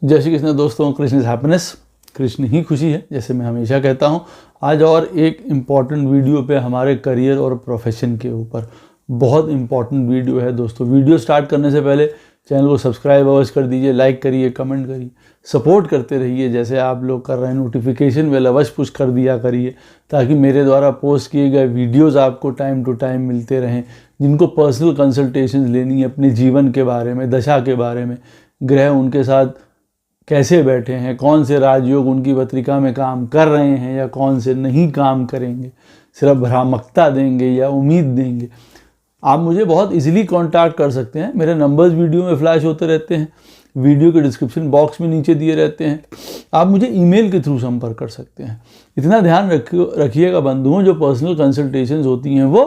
जय श्री कृष्ण दोस्तों, Krishna is happiness, Krishna ही खुशी है, जैसे मैं हमेशा कहता हूँ। आज और एक इम्पॉर्टेंट वीडियो पे हमारे करियर और प्रोफेशन के ऊपर बहुत इम्पॉर्टेंट वीडियो है दोस्तों। वीडियो स्टार्ट करने से पहले चैनल को सब्सक्राइब अवश्य कर दीजिए, लाइक करिए, कमेंट करिए, सपोर्ट करते रहिए जैसे आप लोग कर रहे हैं। नोटिफिकेशन बेल अवश्य पुश कर दिया करिए ताकि मेरे द्वारा पोस्ट किए गए वीडियोज़ आपको टाइम टू टाइम मिलते रहें। जिनको पर्सनल कंसल्टेशन लेनी है अपने जीवन के बारे में, दशा के बारे में, ग्रह उनके साथ कैसे बैठे हैं, कौन से राजयोग उनकी पत्रिका में काम कर रहे हैं या कौन से नहीं काम करेंगे, सिर्फ भ्रामकता देंगे या उम्मीद देंगे, आप मुझे बहुत इजीली कांटेक्ट कर सकते हैं। मेरे नंबर्स वीडियो में फ्लैश होते रहते हैं, वीडियो के डिस्क्रिप्शन बॉक्स में नीचे दिए रहते हैं। आप मुझे ईमेल के थ्रू संपर्क कर सकते हैं। इतना ध्यान रखिएगा बंधुओं, जो पर्सनल कंसल्टेशंस होती हैं वो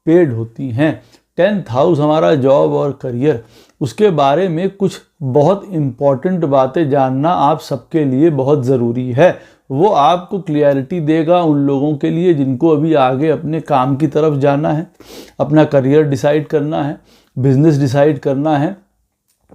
पेड होती हैं। 10th हाउस हमारा जॉब और करियर, उसके बारे में कुछ बहुत इम्पॉर्टेंट बातें जानना आप सबके लिए बहुत ज़रूरी है। वो आपको क्लियरिटी देगा उन लोगों के लिए जिनको अभी आगे अपने काम की तरफ जाना है, अपना करियर डिसाइड करना है, बिजनेस डिसाइड करना है,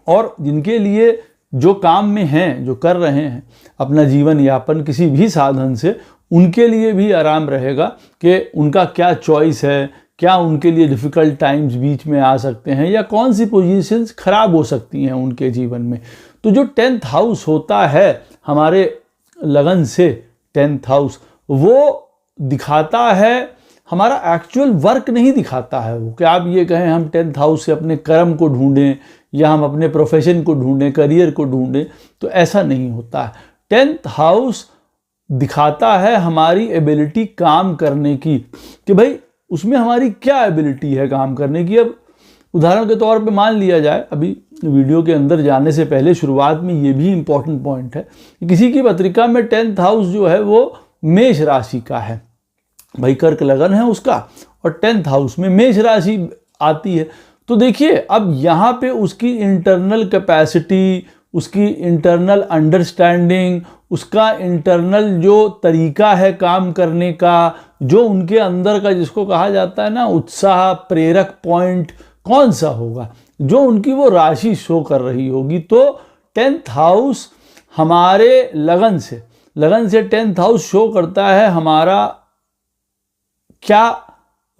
और जिनके लिए जो काम में हैं, जो कर रहे हैं अपना जीवन यापन किसी भी साधन से, उनके लिए भी आराम रहेगा कि उनका क्या चॉइस है, क्या उनके लिए डिफ़िकल्ट टाइम्स बीच में आ सकते हैं या कौन सी पोजीशंस ख़राब हो सकती हैं उनके जीवन में। तो जो 10th हाउस होता है हमारे लगन से, 10th हाउस वो दिखाता है, हमारा एक्चुअल वर्क नहीं दिखाता है वो। कि आप ये कहें हम 10th हाउस से अपने कर्म को ढूंढें या हम अपने प्रोफेशन को ढूंढें, करियर को ढूंढें, तो ऐसा नहीं होता है। 10th हाउस दिखाता है हमारी एबिलिटी काम करने की, कि भाई उसमें हमारी क्या एबिलिटी है काम करने की। अब उदाहरण के तौर पे मान लिया जाए, अभी वीडियो के अंदर जाने से पहले शुरुआत में ये भी इम्पॉर्टेंट पॉइंट है कि किसी की पत्रिका में 10th हाउस जो है वो मेष राशि का है, भाई कर्क लगन है उसका, और 10th हाउस में मेष राशि आती है। तो देखिए अब यहाँ पे उसकी इंटरनल कैपेसिटी, उसकी इंटरनल अंडरस्टैंडिंग, उसका इंटरनल जो तरीका है काम करने का, जो उनके अंदर का जिसको कहा जाता है ना उत्साह, प्रेरक पॉइंट कौन सा होगा, जो उनकी वो राशि शो कर रही होगी। तो 10th हाउस हमारे लगन से 10th हाउस शो करता है हमारा क्या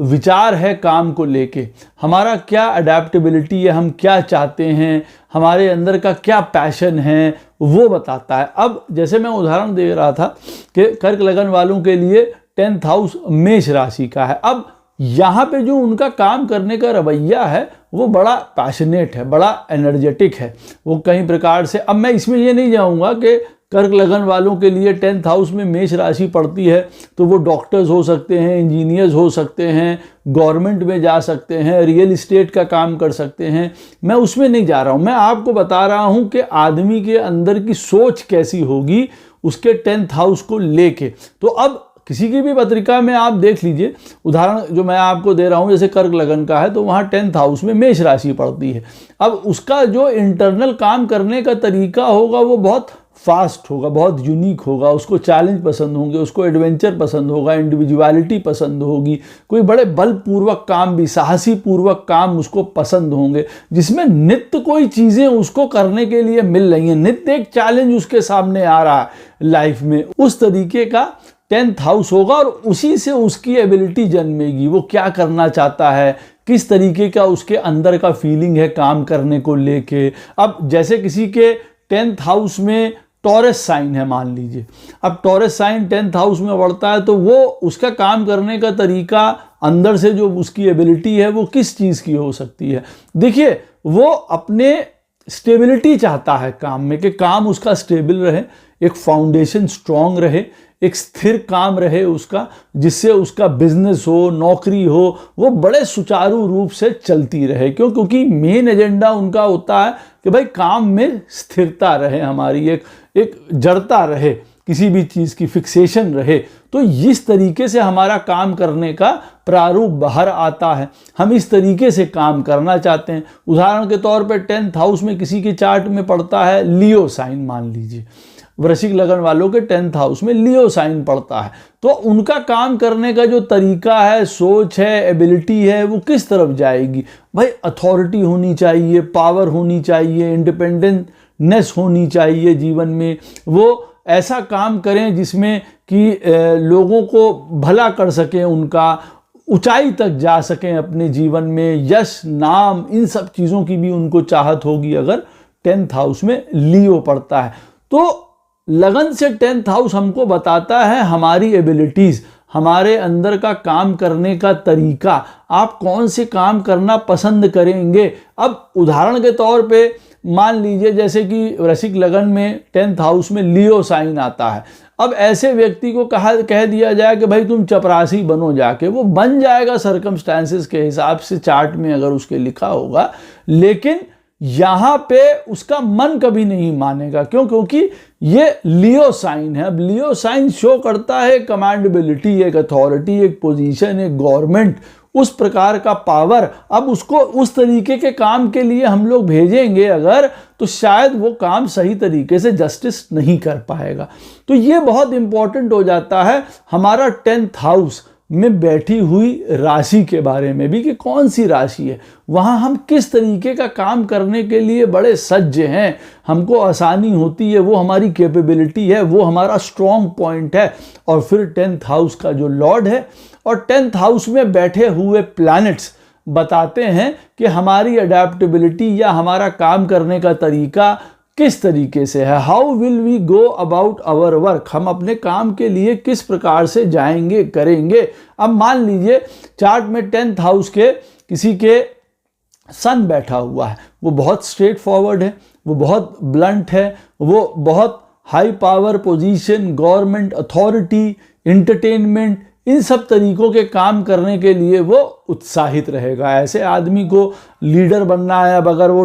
विचार है काम को लेके, हमारा क्या अडेप्टेबिलिटी है, हम क्या चाहते हैं, हमारे अंदर का क्या पैशन है, वो बताता है। अब जैसे मैं उदाहरण दे रहा था कि कर्क लगन वालों के लिए 10th हाउस मेष राशि का है। अब यहाँ पे जो उनका काम करने का रवैया है वो बड़ा पैशनेट है, बड़ा एनर्जेटिक है, वो कई प्रकार से। अब मैं इसमें ये नहीं जाऊँगा कि कर्क लगन वालों के लिए 10th हाउस में मेष राशि पड़ती है तो वो डॉक्टर्स हो सकते हैं, इंजीनियर्स हो सकते हैं, गवर्नमेंट में जा सकते हैं, रियल इस्टेट का काम कर सकते हैं। मैं उसमें नहीं जा रहा हूँ, मैं आपको बता रहा हूँ कि आदमी के अंदर की सोच कैसी होगी उसके 10th हाउस को लेके। तो अब किसी की भी पत्रिका में आप देख लीजिए, उदाहरण जो मैं आपको दे रहा हूँ जैसे कर्क लगन का है तो वहाँ 10th हाउस में मेष राशि पड़ती है। अब उसका जो इंटरनल काम करने का तरीका होगा वो बहुत फास्ट होगा, बहुत यूनिक होगा, उसको चैलेंज पसंद होंगे, उसको एडवेंचर पसंद होगा, इंडिविजुअलिटी पसंद होगी, कोई बड़े बलपूर्वक काम भी, साहसी पूर्वक काम उसको पसंद होंगे, जिसमें नित्य कोई चीज़ें उसको करने के लिए मिल रही हैं, नित्य एक चैलेंज उसके सामने आ रहा है लाइफ में। उस तरीके का 10th हाउस होगा और उसी से उसकी एबिलिटी जन्मेगी, वो क्या करना चाहता है, किस तरीके का उसके अंदर का फीलिंग है काम करने को लेके। अब जैसे किसी के 10th हाउस में टॉरस साइन है मान लीजिए, अब टॉरस साइन 10th हाउस में बढ़ता है तो वो उसका काम करने का तरीका, अंदर से जो उसकी एबिलिटी है वो किस चीज़ की हो सकती है। देखिए वो अपने स्टेबिलिटी चाहता है काम में, कि काम उसका स्टेबल रहे, एक फाउंडेशन स्ट्रॉन्ग रहे, एक स्थिर काम रहे उसका, जिससे उसका बिजनेस हो, नौकरी हो, वो बड़े सुचारू रूप से चलती रहे। क्योंकि मेन एजेंडा उनका होता है कि भाई काम में स्थिरता रहे, हमारी एक जड़ता रहे, किसी भी चीज़ की फिक्सेशन रहे। तो इस तरीके से हमारा काम करने का प्रारूप बाहर आता है, हम इस तरीके से काम करना चाहते हैं। उदाहरण के तौर पर 10th हाउस में किसी के चार्ट में पड़ता है लियो साइन मान लीजिए, वृश्चिक लगन वालों के 10th हाउस में लियो साइन पड़ता है, तो उनका काम करने का जो तरीका है, सोच है, एबिलिटी है, वो किस तरफ जाएगी। भाई अथॉरिटी होनी चाहिए, पावर होनी चाहिए, इंडिपेंडेंट नेस होनी चाहिए जीवन में, वो ऐसा काम करें जिसमें कि लोगों को भला कर सकें, उनका ऊंचाई तक जा सकें अपने जीवन में, यश नाम इन सब चीज़ों की भी उनको चाहत होगी अगर 10th हाउस में लियो पड़ता है। तो लगन से 10th हाउस हमको बताता है हमारी एबिलिटीज़, हमारे अंदर का काम करने का तरीका, आप कौन से काम करना पसंद करेंगे। अब उदाहरण के तौर पे मान लीजिए जैसे कि वृश्चिक लगन में 10th हाउस में लियो साइन आता है। अब ऐसे व्यक्ति को कह दिया जाए कि भाई तुम चपरासी बनो जाके, वो बन जाएगा सर्कमस्टांसेस के हिसाब से चार्ट में अगर उसके लिखा होगा, लेकिन यहाँ पे उसका मन कभी नहीं मानेगा। क्यों? क्योंकि ये लियो साइन है। अब लियो साइन शो करता है कमांडेबिलिटी, एक अथॉरिटी, एक पोजीशन, एक गवर्नमेंट, उस प्रकार का पावर। अब उसको उस तरीके के काम के लिए हम लोग भेजेंगे अगर, तो शायद वो काम सही तरीके से जस्टिस नहीं कर पाएगा। तो ये बहुत इंपॉर्टेंट हो जाता है हमारा 10th हाउस में बैठी हुई राशि के बारे में भी, कि कौन सी राशि है, वहाँ हम किस तरीके का काम करने के लिए बड़े सज्ज हैं, हमको आसानी होती है, वो हमारी कैपेबिलिटी है, वो हमारा स्ट्रॉन्ग पॉइंट है। और फिर 10th हाउस का जो लॉर्ड है और 10th हाउस में बैठे हुए प्लैनेट्स बताते हैं कि हमारी अडेप्टेबिलिटी या हमारा काम करने का तरीका किस तरीके से है। How will we go about our work, हम अपने काम के लिए किस प्रकार से जाएंगे करेंगे। अब मान लीजिए चार्ट में 10th हाउस के किसी के सन बैठा हुआ है, वो बहुत स्ट्रेट फॉरवर्ड है, वो बहुत ब्लंट है, वो बहुत high power position, government authority, entertainment, इन सब तरीकों के काम करने के लिए वो उत्साहित रहेगा। ऐसे आदमी को लीडर बनना है। अब अगर वो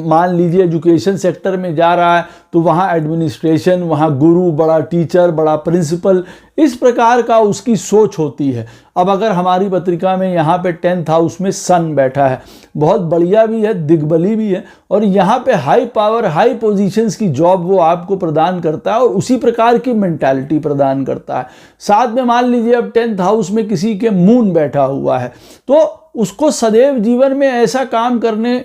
मान लीजिए एजुकेशन सेक्टर में जा रहा है तो वहाँ एडमिनिस्ट्रेशन, वहाँ गुरु, बड़ा टीचर, बड़ा प्रिंसिपल, इस प्रकार का उसकी सोच होती है। अब अगर हमारी पत्रिका में यहाँ पे 10th हाउस में सन बैठा है, बहुत बढ़िया भी है, दिग्बली भी है, और यहाँ पे हाई पावर, हाई पोजीशंस की जॉब वो आपको प्रदान करता है और उसी प्रकार की मेंटालिटी प्रदान करता है। साथ में मान लीजिए अब 10th हाउस में किसी के मून बैठा हुआ है, तो उसको सदैव जीवन में ऐसा काम करने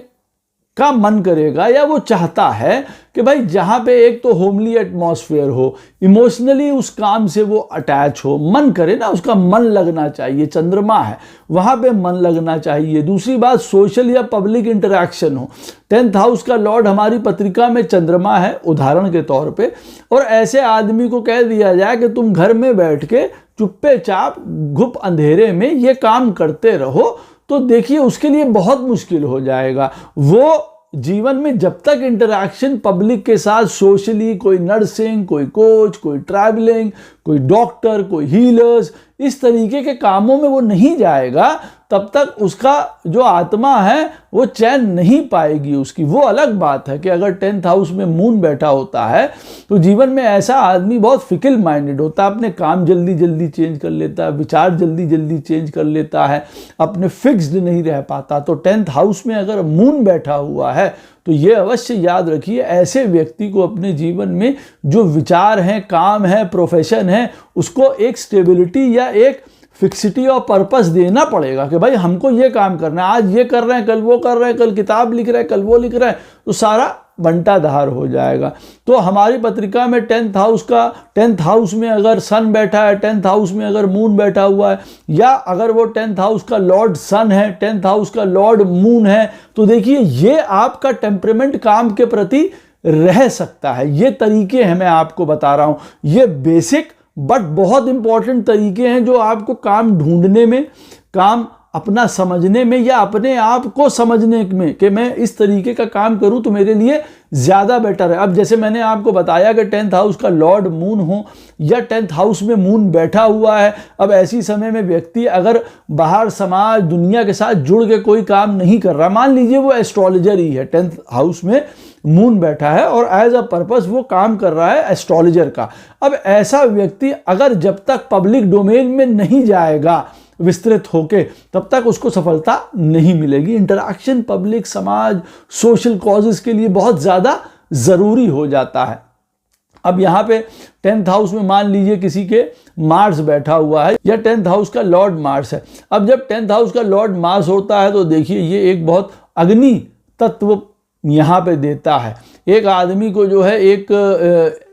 का मन करेगा, या वो चाहता है कि भाई जहाँ पे एक तो होमली एटमॉस्फेयर हो, इमोशनली उस काम से वो अटैच हो, मन करे ना, उसका मन लगना चाहिए। चंद्रमा है, वहाँ पे मन लगना चाहिए। दूसरी बात, सोशल या पब्लिक इंटरैक्शन हो। 10th हाउस का लॉर्ड हमारी पत्रिका में चंद्रमा है उदाहरण के तौर पे, और ऐसे आदमी को कह दिया जाए कि तुम घर में बैठ के चुप्पे चाप घुप अंधेरे में ये काम करते रहो, तो देखिए उसके लिए बहुत मुश्किल हो जाएगा। वो जीवन में जब तक इंटरैक्शन पब्लिक के साथ सोशली, कोई नर्सिंग, कोई कोच, कोई ट्रैवलिंग, कोई डॉक्टर, कोई हीलर्स, इस तरीके के कामों में वो नहीं जाएगा, तब तक उसका जो आत्मा है वो चैन नहीं पाएगी उसकी। वो अलग बात है कि अगर 10th हाउस में मून बैठा होता है तो जीवन में ऐसा आदमी बहुत फिकल माइंडेड होता है, अपने काम जल्दी जल्दी चेंज कर लेता है, विचार जल्दी जल्दी चेंज कर लेता है, अपने फिक्स्ड नहीं रह पाता। तो 10th हाउस में अगर मून बैठा हुआ है तो ये अवश्य याद रखिए, ऐसे व्यक्ति को अपने जीवन में जो विचार हैं, काम है, प्रोफेशन है, उसको एक स्टेबिलिटी या एक फिक्सिटी और पर्पस देना पड़ेगा कि भाई हमको ये काम करना है, आज ये कर रहे हैं, कल वो कर रहे हैं, कल किताब लिख रहे हैं, कल वो लिख रहे हैं, तो सारा बंटाधार हो जाएगा। तो हमारी पत्रिका में 10th हाउस में अगर सन बैठा है, 10th हाउस में अगर मून बैठा हुआ है, या अगर वो 10th हाउस का लॉर्ड सन है, 10th हाउस का लॉर्ड मून है, तो देखिए ये आपका टेम्परेमेंट काम के प्रति रह सकता है। ये तरीके हैं मैं आपको बता रहा हूँ, ये बेसिक बट बहुत इंपॉर्टेंट तरीके हैं जो आपको काम ढूंढने में, काम अपना समझने में, या अपने आप को समझने में कि मैं इस तरीके का काम करूं तो मेरे लिए ज़्यादा बेटर है। अब जैसे मैंने आपको बताया कि 10th हाउस का लॉर्ड मून हो या 10th हाउस में मून बैठा हुआ है, अब ऐसी समय में व्यक्ति अगर बाहर समाज दुनिया के साथ जुड़ के कोई काम नहीं कर रहा, मान लीजिए वो एस्ट्रोलॉजर ही है, 10th हाउस में मून बैठा है और एज अ पर्पस वो काम कर रहा है एस्ट्रोलॉजर का। अब ऐसा व्यक्ति अगर जब तक पब्लिक डोमेन में नहीं जाएगा विस्तृत होके, तब तक उसको सफलता नहीं मिलेगी। इंटरैक्शन पब्लिक, समाज, सोशल कॉजेस के लिए बहुत ज़्यादा ज़रूरी हो जाता है। अब यहाँ पे 10th हाउस में मान लीजिए किसी के मार्स बैठा हुआ है, या 10th हाउस का लॉर्ड मार्स है। अब जब 10th हाउस का लॉर्ड मार्स होता है तो देखिए ये एक बहुत अग्नि तत्व यहाँ पे देता है। एक आदमी को जो है एक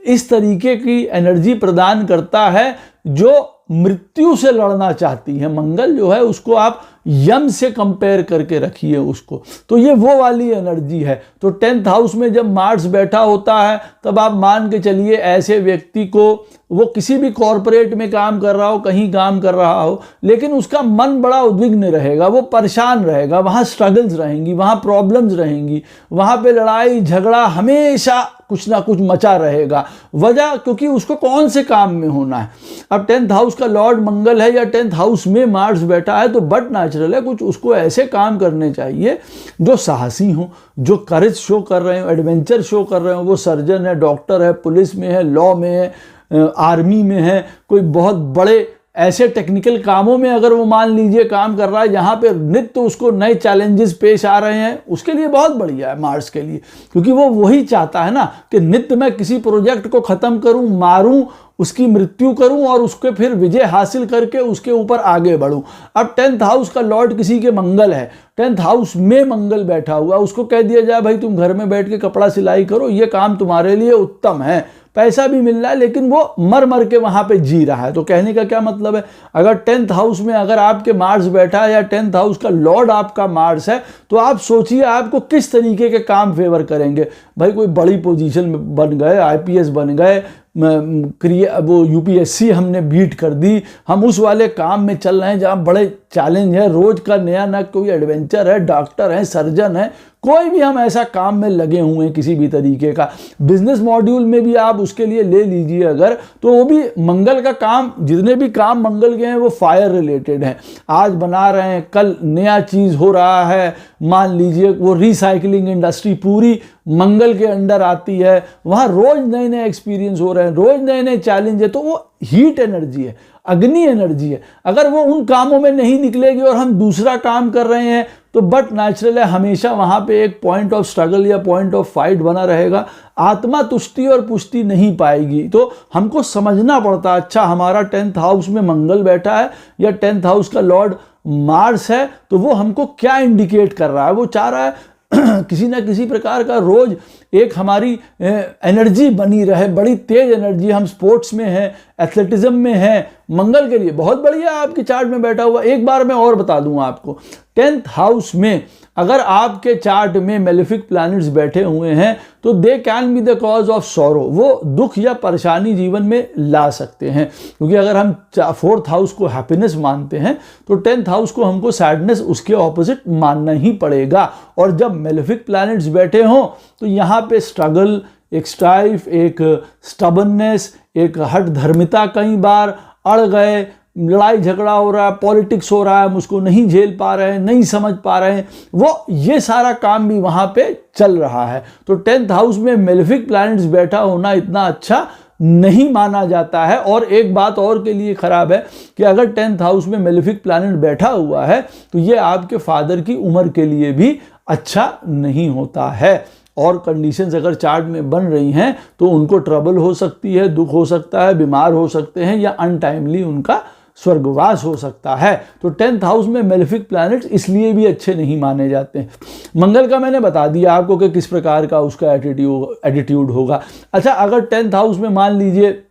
इस तरीके की एनर्जी प्रदान करता है जो मृत्यु से लड़ना चाहती है। मंगल जो है उसको आप यम से कंपेयर करके रखिए उसको, तो ये वो वाली एनर्जी है। तो 10th हाउस में जब मार्स बैठा होता है तब आप मान के चलिए ऐसे व्यक्ति को, वो किसी भी कॉरपोरेट में काम कर रहा हो, कहीं काम कर रहा हो, लेकिन उसका मन बड़ा उद्विग्न रहेगा, वो परेशान रहेगा, वहाँ स्ट्रगल्स रहेंगी, वहाँ प्रॉब्लम्स रहेंगी, वहाँ पे लड़ाई झगड़ा हमेशा कुछ ना कुछ मचा रहेगा। वजह क्योंकि उसको कौन से काम में होना है। अब 10th हाउस का लॉर्ड मंगल है या 10th हाउस में मार्स बैठा है तो बट नेचुरल है कुछ उसको ऐसे काम करने चाहिए जो साहसी हो, जो करेज शो कर रहे हो, एडवेंचर शो कर रहे हो। वो सर्जन है, डॉक्टर है, पुलिस में है, लॉ में है, आर्मी में है, कोई बहुत बड़े ऐसे टेक्निकल कामों में अगर वो मान लीजिए काम कर रहा है जहाँ पे नित्य उसको नए चैलेंजेस पेश आ रहे हैं, उसके लिए बहुत बढ़िया है मार्स के लिए, क्योंकि वो वही चाहता है ना कि नित्य मैं किसी प्रोजेक्ट को ख़त्म करूँ, मारूँ, उसकी मृत्यु करूं और उसके फिर विजय हासिल करके उसके ऊपर आगे बढ़ूं। अब 10th हाउस का लॉर्ड किसी के मंगल है, 10th हाउस में मंगल बैठा हुआ, उसको कह दिया जाए भाई तुम घर में बैठ के कपड़ा सिलाई करो, ये काम तुम्हारे लिए उत्तम है, पैसा भी मिल रहा है, लेकिन वो मर मर के वहां पे जी रहा है। तो कहने का क्या मतलब है, अगर 10th हाउस में अगर आपके मार्स बैठा है या 10th हाउस का लॉर्ड आपका मार्स है, तो आप सोचिए आपको किस तरीके के काम फेवर करेंगे। भाई कोई बड़ी पोजीशन में बन गए, IPS बन गए, वो UPSC हमने बीट कर दी, हम उस वाले काम में चल रहे हैं जहाँ बड़े चैलेंज है, रोज का नया ना कोई एडवेंचर है, डॉक्टर है, सर्जन है, कोई भी हम ऐसा काम में लगे हुए हैं किसी भी तरीके का। बिजनेस मॉड्यूल में भी आप उसके लिए ले लीजिए अगर, तो वो भी मंगल का काम, जितने भी काम मंगल के हैं वो फायर रिलेटेड हैं। आज बना रहे हैं, कल नया चीज़ हो रहा है, मान लीजिए वो रिसाइकलिंग इंडस्ट्री पूरी मंगल के अंडर आती है, वहाँ रोज नए नए एक्सपीरियंस हो रहे हैं, रोज नए नए चैलेंज है। तो वो हीट एनर्जी है, अग्नि एनर्जी है। अगर वो उन कामों में नहीं निकलेगी और हम दूसरा काम कर रहे हैं तो बट नेचुरल है हमेशा वहाँ पे एक पॉइंट ऑफ स्ट्रगल या पॉइंट ऑफ फाइट बना रहेगा, आत्मा तुष्टि और पुष्टि नहीं पाएगी। तो हमको समझना पड़ता है, अच्छा हमारा 10th हाउस में मंगल बैठा है या 10th हाउस का लॉर्ड मार्स है, तो वो हमको क्या इंडिकेट कर रहा है। वो चाह रहा है किसी ना किसी प्रकार का रोज एक हमारी एनर्जी बनी रहे, बड़ी तेज एनर्जी। हम स्पोर्ट्स में हैं, एथलेटिज्म में हैं, मंगल के लिए बहुत बढ़िया आपके चार्ट में बैठा हुआ। एक बार मैं और बता दूं आपको, 10th हाउस में अगर आपके चार्ट में मेलेफिक प्लैनेट्स बैठे हुए हैं तो they can be the cause of sorrow, वो दुख या परेशानी जीवन में ला सकते हैं। क्योंकि अगर हम 4th हाउस को हैप्पीनेस मानते हैं तो 10th हाउस को हमको सैडनेस उसके ऑपोजिट मानना ही पड़ेगा। और जब मेलेफिक प्लैनेट्स बैठे हों तो यहाँ पे स्ट्रगल, एक स्ट्राइफ, एक स्टबननेस, एक हठ धर्मिता, कई बार अड़ गए, लड़ाई झगड़ा हो रहा है, पॉलिटिक्स हो रहा है, हम उसको नहीं झेल पा रहे हैं, नहीं समझ पा रहे हैं, वो ये सारा काम भी वहाँ पे चल रहा है। तो 10th हाउस में मेलेफिक प्लैनेट्स बैठा होना इतना अच्छा नहीं माना जाता है। और एक बात और के लिए खराब है कि अगर 10th हाउस में मेलेफिक प्लैनेट बैठा हुआ है तो ये आपके फादर की उम्र के लिए भी अच्छा नहीं होता है। और कंडीशंस अगर चार्ट में बन रही हैं तो उनको ट्रबल हो सकती है, दुख हो सकता है, बीमार हो सकते हैं या अनटाइमली उनका स्वर्गवास हो सकता है। तो 10th हाउस में मेलेफिक प्लैनेट्स इसलिए भी अच्छे नहीं माने जाते हैं। मंगल का मैंने बता दिया आपको कि किस प्रकार का उसका एटीट्यूड होगा। अच्छा, अगर 10th हाउस में मान लीजिए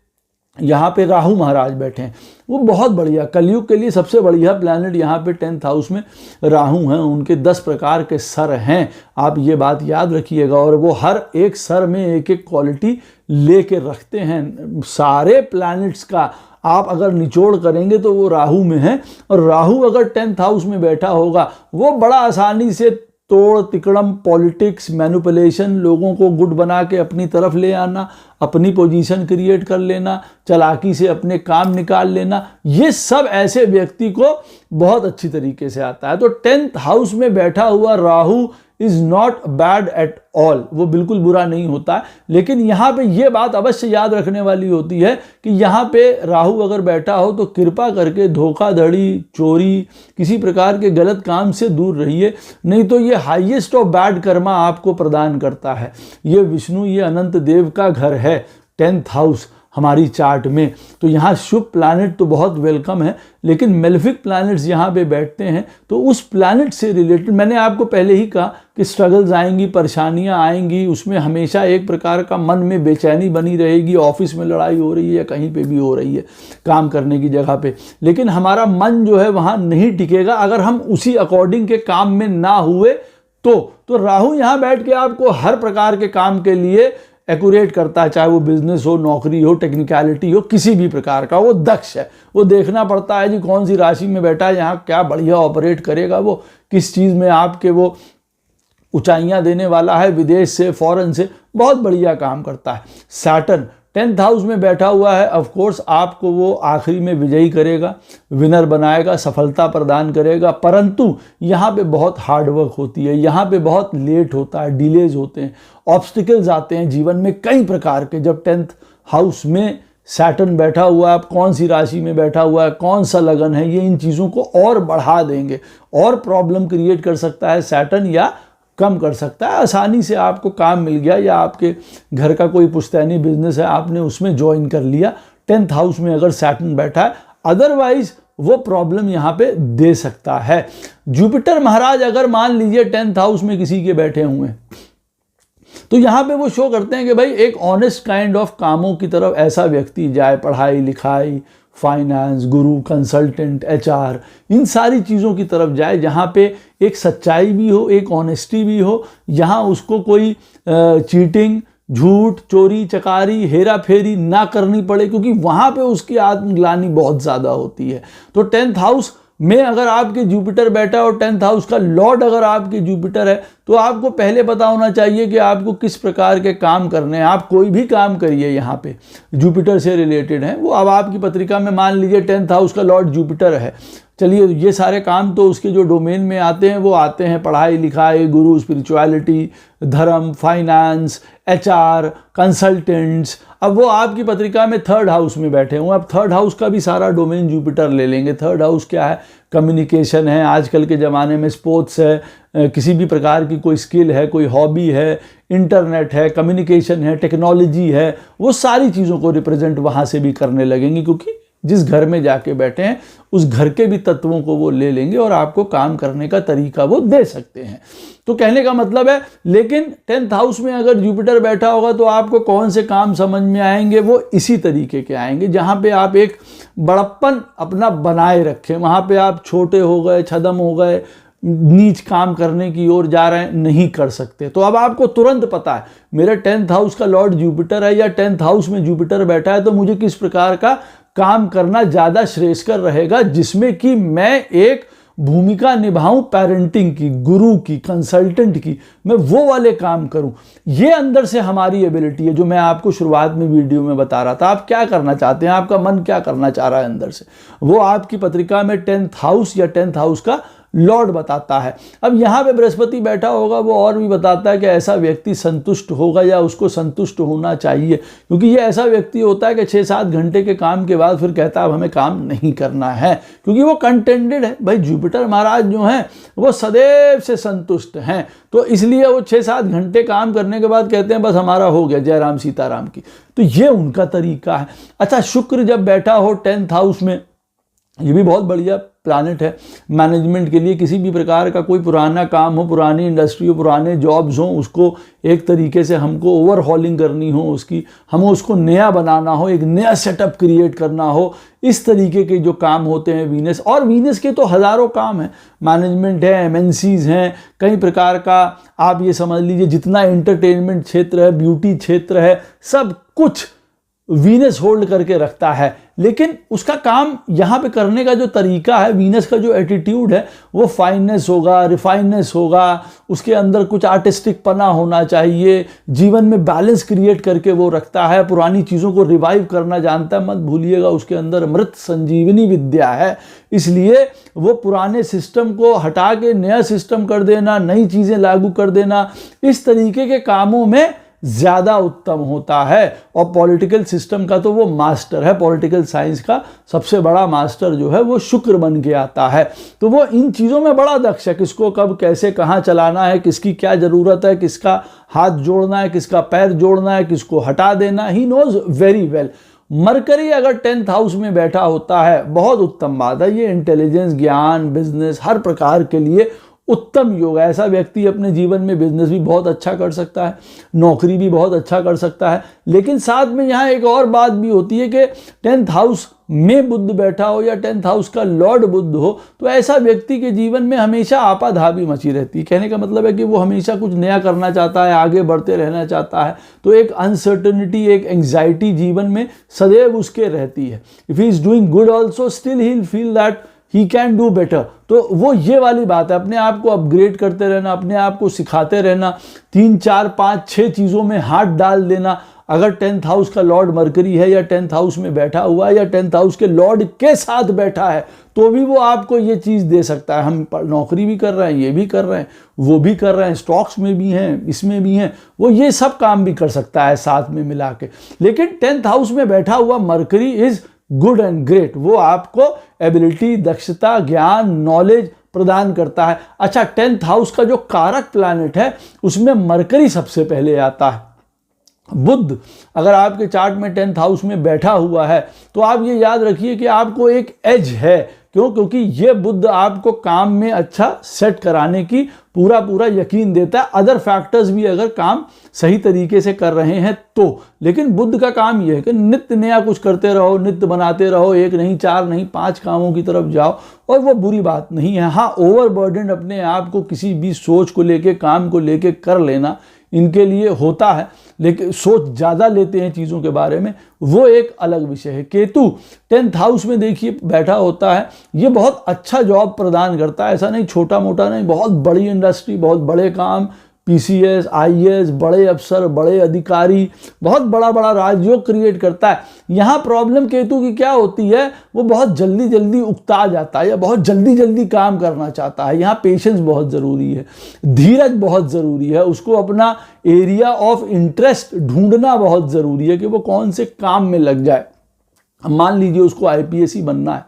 यहाँ पे राहु महाराज बैठे हैं, वो बहुत बढ़िया, कलयुग के लिए सबसे बढ़िया प्लैनेट यहाँ पे 10th हाउस में राहु हैं। उनके 10 प्रकार के सर हैं, आप ये बात याद रखिएगा। और वो हर एक सर में एक एक क्वालिटी लेके रखते हैं। सारे प्लैनेट्स का आप अगर निचोड़ करेंगे तो वो राहु में है। और राहु अगर 10th हाउस में बैठा होगा वो बड़ा आसानी से तोड़ तिकड़म, पॉलिटिक्स, मैनिपुलेशन, लोगों को गुड बना के अपनी तरफ ले आना, अपनी पोजीशन क्रिएट कर लेना, चालाकी से अपने काम निकाल लेना, ये सब ऐसे व्यक्ति को बहुत अच्छी तरीके से आता है। तो 10th हाउस में बैठा हुआ Rahu is not bad at all, वो बिल्कुल बुरा नहीं होता है। लेकिन यहाँ पे ये बात अवश्य याद रखने वाली होती है कि यहाँ पे राहु अगर बैठा हो तो कृपा करके धोखाधड़ी, चोरी, किसी प्रकार के गलत काम से दूर रहिए, नहीं तो ये हाईएस्ट ऑफ बैड कर्मा आपको प्रदान करता है। ये विष्णु, ये अनंत देव का घर है 10th हाउस। हमारी चार्ट में। तो यहाँ शुभ प्लैनेट तो बहुत वेलकम है, लेकिन मेलेफिक प्लैनेट्स यहाँ पे बैठते हैं तो उस प्लैनेट से रिलेटेड मैंने आपको पहले ही कहा कि स्ट्रगल्स आएंगी, परेशानियाँ आएंगी, उसमें हमेशा एक प्रकार का मन में बेचैनी बनी रहेगी। ऑफिस में लड़ाई हो रही है, कहीं पे भी हो रही है, काम करने की जगह पे, लेकिन हमारा मन जो है वहाँ नहीं टिकेगा अगर हम उसी अकॉर्डिंग के काम में ना हुए तो राहु यहाँ बैठ के आपको हर प्रकार के काम के लिए एक्यूरेट करता है, चाहे वो बिजनेस हो, नौकरी हो, टेक्निकलिटी हो, किसी भी प्रकार का। वो दक्ष है, वो देखना पड़ता है जी कौन सी राशि में बैठा है, यहाँ क्या बढ़िया ऑपरेट करेगा, वो किस चीज़ में आपके वो ऊंचाइयाँ देने वाला है, विदेश से, फॉरेन से, बहुत बढ़िया काम करता है। सैटर्न 10th हाउस में बैठा हुआ है, ऑफ कोर्स आपको वो आखिरी में विजयी करेगा, विनर बनाएगा, सफलता प्रदान करेगा, परंतु यहाँ पे बहुत हार्ड वर्क होती है, यहाँ पे बहुत लेट होता है, डिलेज होते हैं, ऑब्स्टिकल्स आते हैं जीवन में कई प्रकार के। जब 10th हाउस में सैटर्न बैठा हुआ है, कौन सी राशि में बैठा हुआ है, कौन सा लगन है, ये इन चीज़ों को और बढ़ा देंगे, और प्रॉब्लम क्रिएट कर सकता है सैटर्न, या कम कर सकता है। आसानी से आपको काम मिल गया, या आपके घर का कोई पुश्तैनी बिजनेस है, आपने उसमें ज्वाइन कर लिया, 10th हाउस में अगर सैटर्न बैठा है, अदरवाइज वो प्रॉब्लम यहाँ पे दे सकता है। जुपिटर महाराज अगर मान लीजिए 10th हाउस में किसी के बैठे हुए हैं, तो यहाँ पे वो शो करते हैं कि भाई एक ऑनेस्ट काइंड ऑफ कामों की तरफ ऐसा व्यक्ति जाए, पढ़ाई लिखाई, फाइनेंस, गुरु, कंसल्टेंट, HR, इन सारी चीज़ों की तरफ जाए जहाँ पे एक सच्चाई भी हो, एक ऑनेस्टी भी हो, यहाँ उसको कोई चीटिंग, झूठ, चोरी चकारी, हेरा फेरी ना करनी पड़े, क्योंकि वहाँ पे उसकी आत्मग्लानि बहुत ज़्यादा होती है। तो 10th हाउस में अगर आपके जुपिटर बैठा और 10th हाउस का लॉर्ड अगर आपके जुपिटर है, तो आपको पहले पता होना चाहिए कि आपको किस प्रकार के काम करने हैं। आप कोई भी काम करिए यहाँ पे जुपिटर से रिलेटेड है, वो अब आपकी पत्रिका में मान लीजिए 10th हाउस का लॉर्ड जुपिटर है, चलिए ये सारे काम तो उसके जो डोमेन में आते हैं वो आते हैं, पढ़ाई लिखाई, गुरु, स्पिरिचुअलिटी, धर्म, फाइनेंस, HR, कंसल्टेंट्स। अब वो आपकी पत्रिका में 3rd हाउस में बैठे हुए, अब 3rd हाउस का भी सारा डोमेन जुपिटर ले लेंगे। 3rd हाउस क्या है? कम्युनिकेशन है, आजकल के ज़माने में स्पोर्ट्स है, किसी भी प्रकार की कोई स्किल है, कोई हॉबी है, इंटरनेट है, कम्युनिकेशन है, टेक्नोलॉजी है, वो सारी चीज़ों को रिप्रेजेंट वहाँ से भी करने लगेंगे, क्योंकि जिस घर में जाके बैठे हैं उस घर के भी तत्वों को वो ले लेंगे और आपको काम करने का तरीका वो दे सकते हैं। तो कहने का मतलब है, लेकिन 10th हाउस में अगर जुपिटर बैठा होगा तो आपको कौन से काम समझ में आएंगे, वो इसी तरीके के आएंगे जहाँ पे आप एक बड़प्पन अपना बनाए रखें। वहाँ पे आप छोटे हो गए, छदम हो गए, नीच काम करने की ओर जा रहे हैं, नहीं कर सकते। तो अब आपको तुरंत पता है मेरे 10th हाउस का लॉर्ड जुपिटर है या 10th हाउस में जुपिटर बैठा है, तो मुझे किस प्रकार का काम करना ज़्यादा श्रेयस्कर रहेगा, जिसमें कि मैं एक भूमिका निभाऊं पेरेंटिंग की, गुरु की, कंसल्टेंट की, मैं वो वाले काम करूं। ये अंदर से हमारी एबिलिटी है, जो मैं आपको शुरुआत में वीडियो में बता रहा था। आप क्या करना चाहते हैं, आपका मन क्या करना चाह रहा है अंदर से, वो आपकी पत्रिका में 10th हाउस या 10th हाउस का लॉर्ड बताता है। अब यहाँ पे बृहस्पति बैठा होगा, वो और भी बताता है कि ऐसा व्यक्ति संतुष्ट होगा या उसको संतुष्ट होना चाहिए, क्योंकि ये ऐसा व्यक्ति होता है कि 6-7 घंटे के काम के बाद फिर कहता है अब हमें काम नहीं करना है, क्योंकि वो कंटेंटेड है। भाई जुपिटर महाराज जो हैं वो सदैव से संतुष्ट हैं, तो इसलिए वो 6-7 घंटे काम करने के बाद कहते हैं बस हमारा हो गया, जय राम सीताराम की। तो ये उनका तरीका है। अच्छा, शुक्र जब बैठा हो 10th हाउस में, ये भी बहुत बढ़िया प्लैनेट है मैनेजमेंट के लिए। किसी भी प्रकार का कोई पुराना काम हो, पुरानी इंडस्ट्री हो, पुराने जॉब्स हो, उसको एक तरीके से हमको ओवरहॉलिंग करनी हो, उसकी हमें उसको नया बनाना हो, एक नया सेटअप क्रिएट करना हो, इस तरीके के जो काम होते हैं वीनस, और वीनस के तो हज़ारों काम हैं, मैनेजमेंट है, MNCs हैं, कई प्रकार का आप ये समझ लीजिए जितना एंटरटेनमेंट क्षेत्र है, ब्यूटी क्षेत्र है, सब कुछ वीनस होल्ड करके रखता है। लेकिन उसका काम यहाँ पे करने का जो तरीका है, वीनस का जो एटीट्यूड है, वो फाइननेस होगा, रिफाइननेस होगा, उसके अंदर कुछ आर्टिस्टिक पना होना चाहिए, जीवन में बैलेंस क्रिएट करके वो रखता है, पुरानी चीज़ों को रिवाइव करना जानता है। मत भूलिएगा उसके अंदर अमृत संजीवनी विद्या है, इसलिए वो पुराने सिस्टम को हटा के नया सिस्टम कर देना, नई चीज़ें लागू कर देना, इस तरीके के कामों में ज़्यादा उत्तम होता है। और पॉलिटिकल सिस्टम का तो वो मास्टर है, पॉलिटिकल साइंस का सबसे बड़ा मास्टर जो है वो शुक्र बन के आता है। तो वो इन चीज़ों में बड़ा दक्ष है, किसको कब कैसे कहाँ चलाना है, किसकी क्या ज़रूरत है, किसका हाथ जोड़ना है, किसका पैर जोड़ना है, किसको हटा देना, he knows very well. Mercury अगर 10th हाउस में बैठा होता है बहुत उत्तम बात है। ये इंटेलिजेंस, ज्ञान, बिजनेस हर प्रकार के लिए उत्तम योग है। ऐसा व्यक्ति अपने जीवन में बिजनेस भी बहुत अच्छा कर सकता है, नौकरी भी बहुत अच्छा कर सकता है। लेकिन साथ में यहाँ एक और बात भी होती है कि 10th हाउस में बुध बैठा हो या 10th हाउस का लॉर्ड बुध हो तो ऐसा व्यक्ति के जीवन में हमेशा आपाधापी मची रहती है। कहने का मतलब है कि वो हमेशा कुछ नया करना चाहता है, आगे बढ़ते रहना चाहता है, तो एक अनसर्टनिटी, एक एंग्जाइटी जीवन में सदैव उसके रहती है। If he is doing good also still he will feel that he can do better. तो वो ये वाली बात है, अपने आप को अपग्रेड करते रहना, अपने आप को सिखाते रहना, 3, 4, 5, 6 चीज़ों में हाथ डाल देना। अगर 10th हाउस का लॉर्ड मरकरी है या 10th हाउस में बैठा हुआ है या 10th हाउस के लॉर्ड के साथ बैठा है तो भी वो आपको ये चीज़ दे सकता है। हम नौकरी भी कर रहे हैं, ये भी कर रहे हैं, वो भी कर रहे हैं, स्टॉक्स में भी हैं, इसमें भी हैं, वो ये सब काम भी कर सकता है साथ में मिला के। लेकिन 10th हाउस में बैठा हुआ mercury is good and great, वो आपको एबिलिटी, दक्षता, ज्ञान, नॉलेज प्रदान करता है। अच्छा, 10th हाउस का जो कारक प्लैनेट है उसमें मरकरी सबसे पहले आता है। बुध अगर आपके चार्ट में 10th हाउस में बैठा हुआ है तो आप ये याद रखिए कि आपको एक एज है। क्यों? क्योंकि ये बुध आपको काम में अच्छा सेट कराने की पूरा यकीन देता है, अदर फैक्टर्स भी अगर काम सही तरीके से कर रहे हैं तो। लेकिन बुध का काम यह है कि नित्य नया कुछ करते रहो, नित्य बनाते रहो, 1 नहीं 4 नहीं 5 कामों की तरफ जाओ, और वो बुरी बात नहीं है। हाँ, ओवरबर्डन अपने आप को किसी भी सोच को लेके, काम को लेके कर लेना इनके लिए होता है, लेकिन सोच ज़्यादा लेते हैं चीज़ों के बारे में, वो एक अलग विषय है। केतु 10th हाउस में देखिए बैठा होता है, ये बहुत अच्छा जॉब प्रदान करता है। ऐसा नहीं छोटा मोटा नहीं, बहुत बड़ी इंडस्ट्री, बहुत बड़े काम, PCS, IAS, बड़े अफसर, बड़े अधिकारी, बहुत बड़ा राजयोग क्रिएट करता है। यहाँ प्रॉब्लम केतु की क्या होती है, वो बहुत जल्दी उकता जाता है या बहुत जल्दी काम करना चाहता है। यहाँ पेशेंस बहुत ज़रूरी है, धीरज बहुत ज़रूरी है, उसको अपना एरिया ऑफ इंटरेस्ट ढूंढना बहुत ज़रूरी है कि वो कौन से काम में लग जाए। मान लीजिए उसको IPS ही बनना है,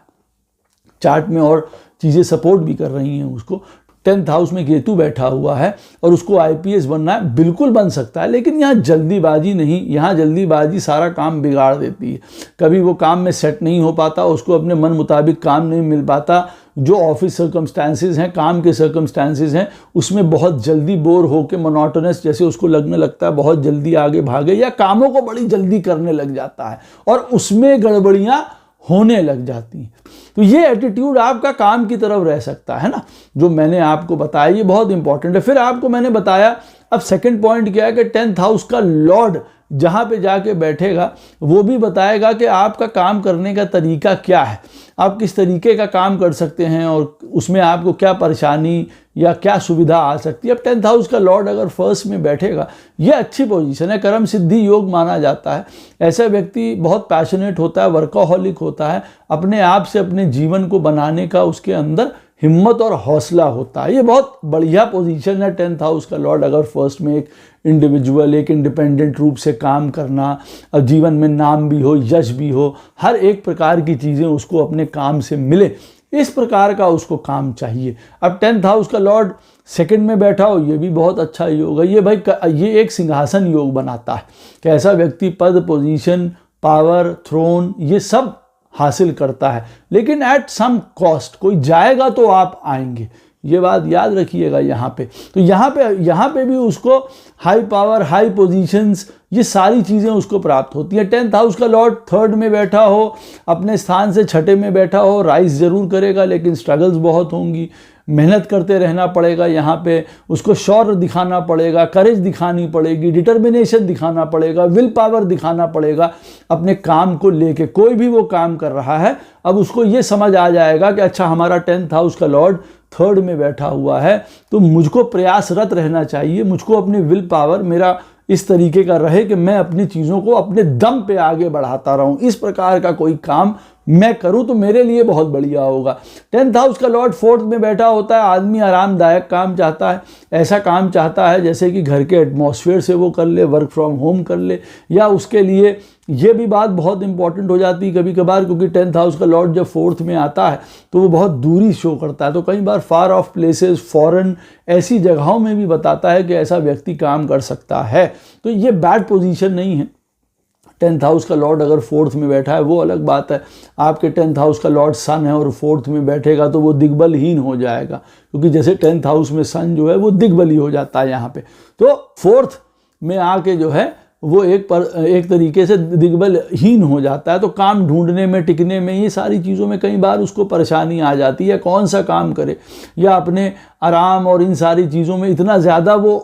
चार्ट में और चीज़ें सपोर्ट भी कर रही हैं उसको, 10th हाउस में केतु बैठा हुआ है और उसको IPS बनना है, बिल्कुल बन सकता है। लेकिन यहाँ जल्दीबाजी नहीं, यहाँ जल्दीबाजी सारा काम बिगाड़ देती है। कभी वो काम में सेट नहीं हो पाता, उसको अपने मन मुताबिक काम नहीं मिल पाता, जो ऑफिस सर्कमस्टांसेस हैं, काम के सर्कमस्टांसेस हैं, उसमें बहुत जल्दी बोर होकर मोनोटोनस जैसे उसको लगने लगता है, बहुत जल्दी आगे भागे या कामों को बड़ी जल्दी करने लग जाता है और उसमें गड़बड़ियाँ होने लग जाती हैं। तो ये एटीट्यूड आपका काम की तरफ रह सकता है ना, जो मैंने आपको बताया, ये बहुत इंपॉर्टेंट है। फिर आपको मैंने बताया, अब सेकंड पॉइंट क्या है कि 10th हाउस का लॉर्ड जहाँ पे जाके बैठेगा वो भी बताएगा कि आपका काम करने का तरीका क्या है, आप किस तरीके का काम कर सकते हैं और उसमें आपको क्या परेशानी या क्या सुविधा आ सकती है। अब 10th हाउस का लॉर्ड अगर फर्स्ट में बैठेगा, ये अच्छी पोजीशन है, कर्म सिद्धि योग माना जाता है। ऐसा व्यक्ति बहुत पैशनेट होता है, वर्कोहॉलिक होता है, अपने आप से अपने जीवन को बनाने का उसके अंदर हिम्मत और हौसला होता है। ये बहुत बढ़िया पोजीशन है 10th हाउस का लॉर्ड अगर फर्स्ट में एक इंडिविजुअल, एक इंडिपेंडेंट रूप से काम करना, और जीवन में नाम भी हो, यश भी हो, हर एक प्रकार की चीज़ें उसको अपने काम से मिले, इस प्रकार का उसको काम चाहिए। अब 10th हाउस का लॉर्ड सेकंड में बैठा हो, ये भी बहुत अच्छा योग है। ये भाई ये एक सिंहासन योग बनाता है कि ऐसा व्यक्ति पद, पोजीशन, पावर, थ्रोन ये सब हासिल करता है, लेकिन एट सम कॉस्ट। कोई जाएगा तो आप आएंगे, ये बात याद रखिएगा यहाँ पे। तो यहाँ पे भी उसको हाई पावर, हाई पोजीशंस, ये सारी चीज़ें उसको प्राप्त होती हैं। 10th हाउस का लॉर्ड थर्ड में बैठा हो, अपने स्थान से छठे में बैठा हो, राइज ज़रूर करेगा लेकिन स्ट्रगल्स बहुत होंगी, मेहनत करते रहना पड़ेगा। यहाँ पे उसको शौर्य दिखाना पड़ेगा, करेज दिखानी पड़ेगी, डिटर्मिनेशन दिखाना पड़ेगा, विल पावर दिखाना पड़ेगा अपने काम को लेके। कोई भी वो काम कर रहा है, अब उसको ये समझ आ जाएगा कि अच्छा हमारा 10th हाउस का लॉर्ड थर्ड में बैठा हुआ है तो मुझको प्रयासरत रहना चाहिए, मुझको अपनी विल पावर मेरा इस तरीके का रहे कि मैं अपनी चीज़ों को अपने दम पे आगे बढ़ाता रहूं। इस प्रकार का कोई काम मैं करूं तो मेरे लिए बहुत बढ़िया होगा। 10th हाउस का लॉर्ड फोर्थ में बैठा होता है, आदमी आरामदायक काम चाहता है, ऐसा काम चाहता है जैसे कि घर के एटमॉस्फेयर से वो कर ले, वर्क फ्रॉम होम कर ले, या उसके लिए ये भी बात बहुत इंपॉर्टेंट हो जाती है कभी कभार, क्योंकि 10th हाउस का लॉर्ड जब फोर्थ में आता है तो वो बहुत दूरी शो करता है, तो कई बार फार ऑफ प्लेसेस, फॉरेन ऐसी जगहों में भी बताता है कि ऐसा व्यक्ति काम कर सकता है। तो ये बैड पोजीशन नहीं है। 10th हाउस का लॉर्ड अगर 4th में बैठा है वो अलग बात है। आपके 10th हाउस का लॉर्ड सन है और 4th में बैठेगा तो वो दिग्बलहीन हो जाएगा, क्योंकि जैसे 10th हाउस में सन जो है वो दिग्बली हो जाता है यहाँ पे। तो 4th में आके जो है वो एक तरीके से दिग्बलहीन हो जाता है। तो काम ढूंढने में, टिकने में, ये सारी चीज़ों में कई बार उसको परेशानी आ जाती है, कौन सा काम करे, या अपने आराम और इन सारी चीज़ों में इतना ज़्यादा वो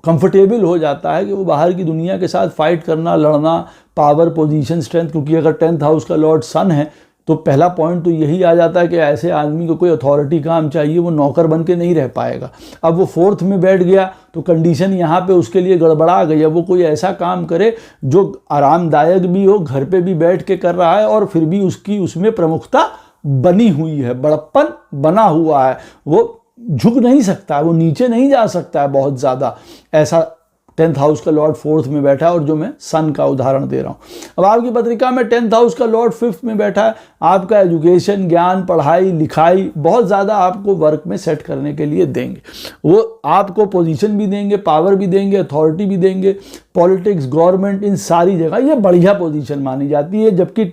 कंफर्टेबल हो जाता है कि वो बाहर की दुनिया के साथ फाइट करना, लड़ना, पावर, पोजीशन, स्ट्रेंथ, क्योंकि अगर 10th हाउस का लॉर्ड सन है तो पहला पॉइंट तो यही आ जाता है कि ऐसे आदमी को कोई अथॉरिटी काम चाहिए, वो नौकर बन के नहीं रह पाएगा। अब वो 4th में बैठ गया तो कंडीशन यहाँ पे उसके लिए गड़बड़ा गई। अब वो कोई ऐसा काम करे जो आरामदायक भी हो, घर पे भी बैठ के कर रहा है और फिर भी उसकी उसमें प्रमुखता बनी हुई है, बड़प्पन बना हुआ है, वो झुक नहीं सकता है, वो नीचे नहीं जा सकता है बहुत ज़्यादा। ऐसा 10th हाउस का लॉर्ड 4th में बैठा है, और जो मैं सन का उदाहरण दे रहा हूँ। अब आपकी पत्रिका में 10th हाउस का लॉर्ड 5th में बैठा है, आपका एजुकेशन, ज्ञान, पढ़ाई लिखाई बहुत ज़्यादा आपको वर्क में सेट करने के लिए देंगे। वो आपको पोजीशन भी देंगे, पावर भी देंगे, अथॉरिटी भी देंगे, पॉलिटिक्स, गवर्नमेंट, इन सारी जगह ये बढ़िया पोजीशन मानी जाती है। जबकि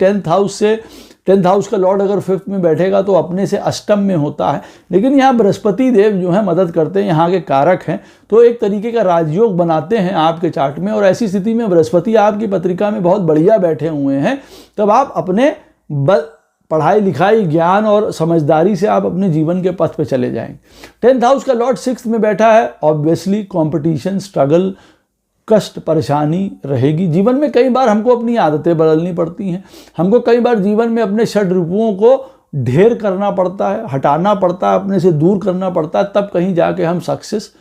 10th हाउस का लॉर्ड अगर 5th में बैठेगा तो अपने से अष्टम में होता है, लेकिन यहाँ बृहस्पति देव जो है मदद करते हैं, यहाँ के कारक हैं, तो एक तरीके का राजयोग बनाते हैं आपके चार्ट में। और ऐसी स्थिति में बृहस्पति आपकी पत्रिका में बहुत बढ़िया बैठे हुए हैं, तब आप अपने पढ़ाई लिखाई, ज्ञान और समझदारी से आप अपने जीवन के पथ पे चले जाएंगे। 10th हाउस का लॉर्ड 6th में बैठा है, ऑब्वियसली कंपटीशन, स्ट्रगल, कष्ट, परेशानी रहेगी। जीवन में कई बार हमको अपनी आदतें बदलनी पड़ती हैं, हमको कई बार जीवन में अपने षड रिपुओं को ढेर करना पड़ता है, हटाना पड़ता है, अपने से दूर करना पड़ता है, तब कहीं जाके हम सक्सेस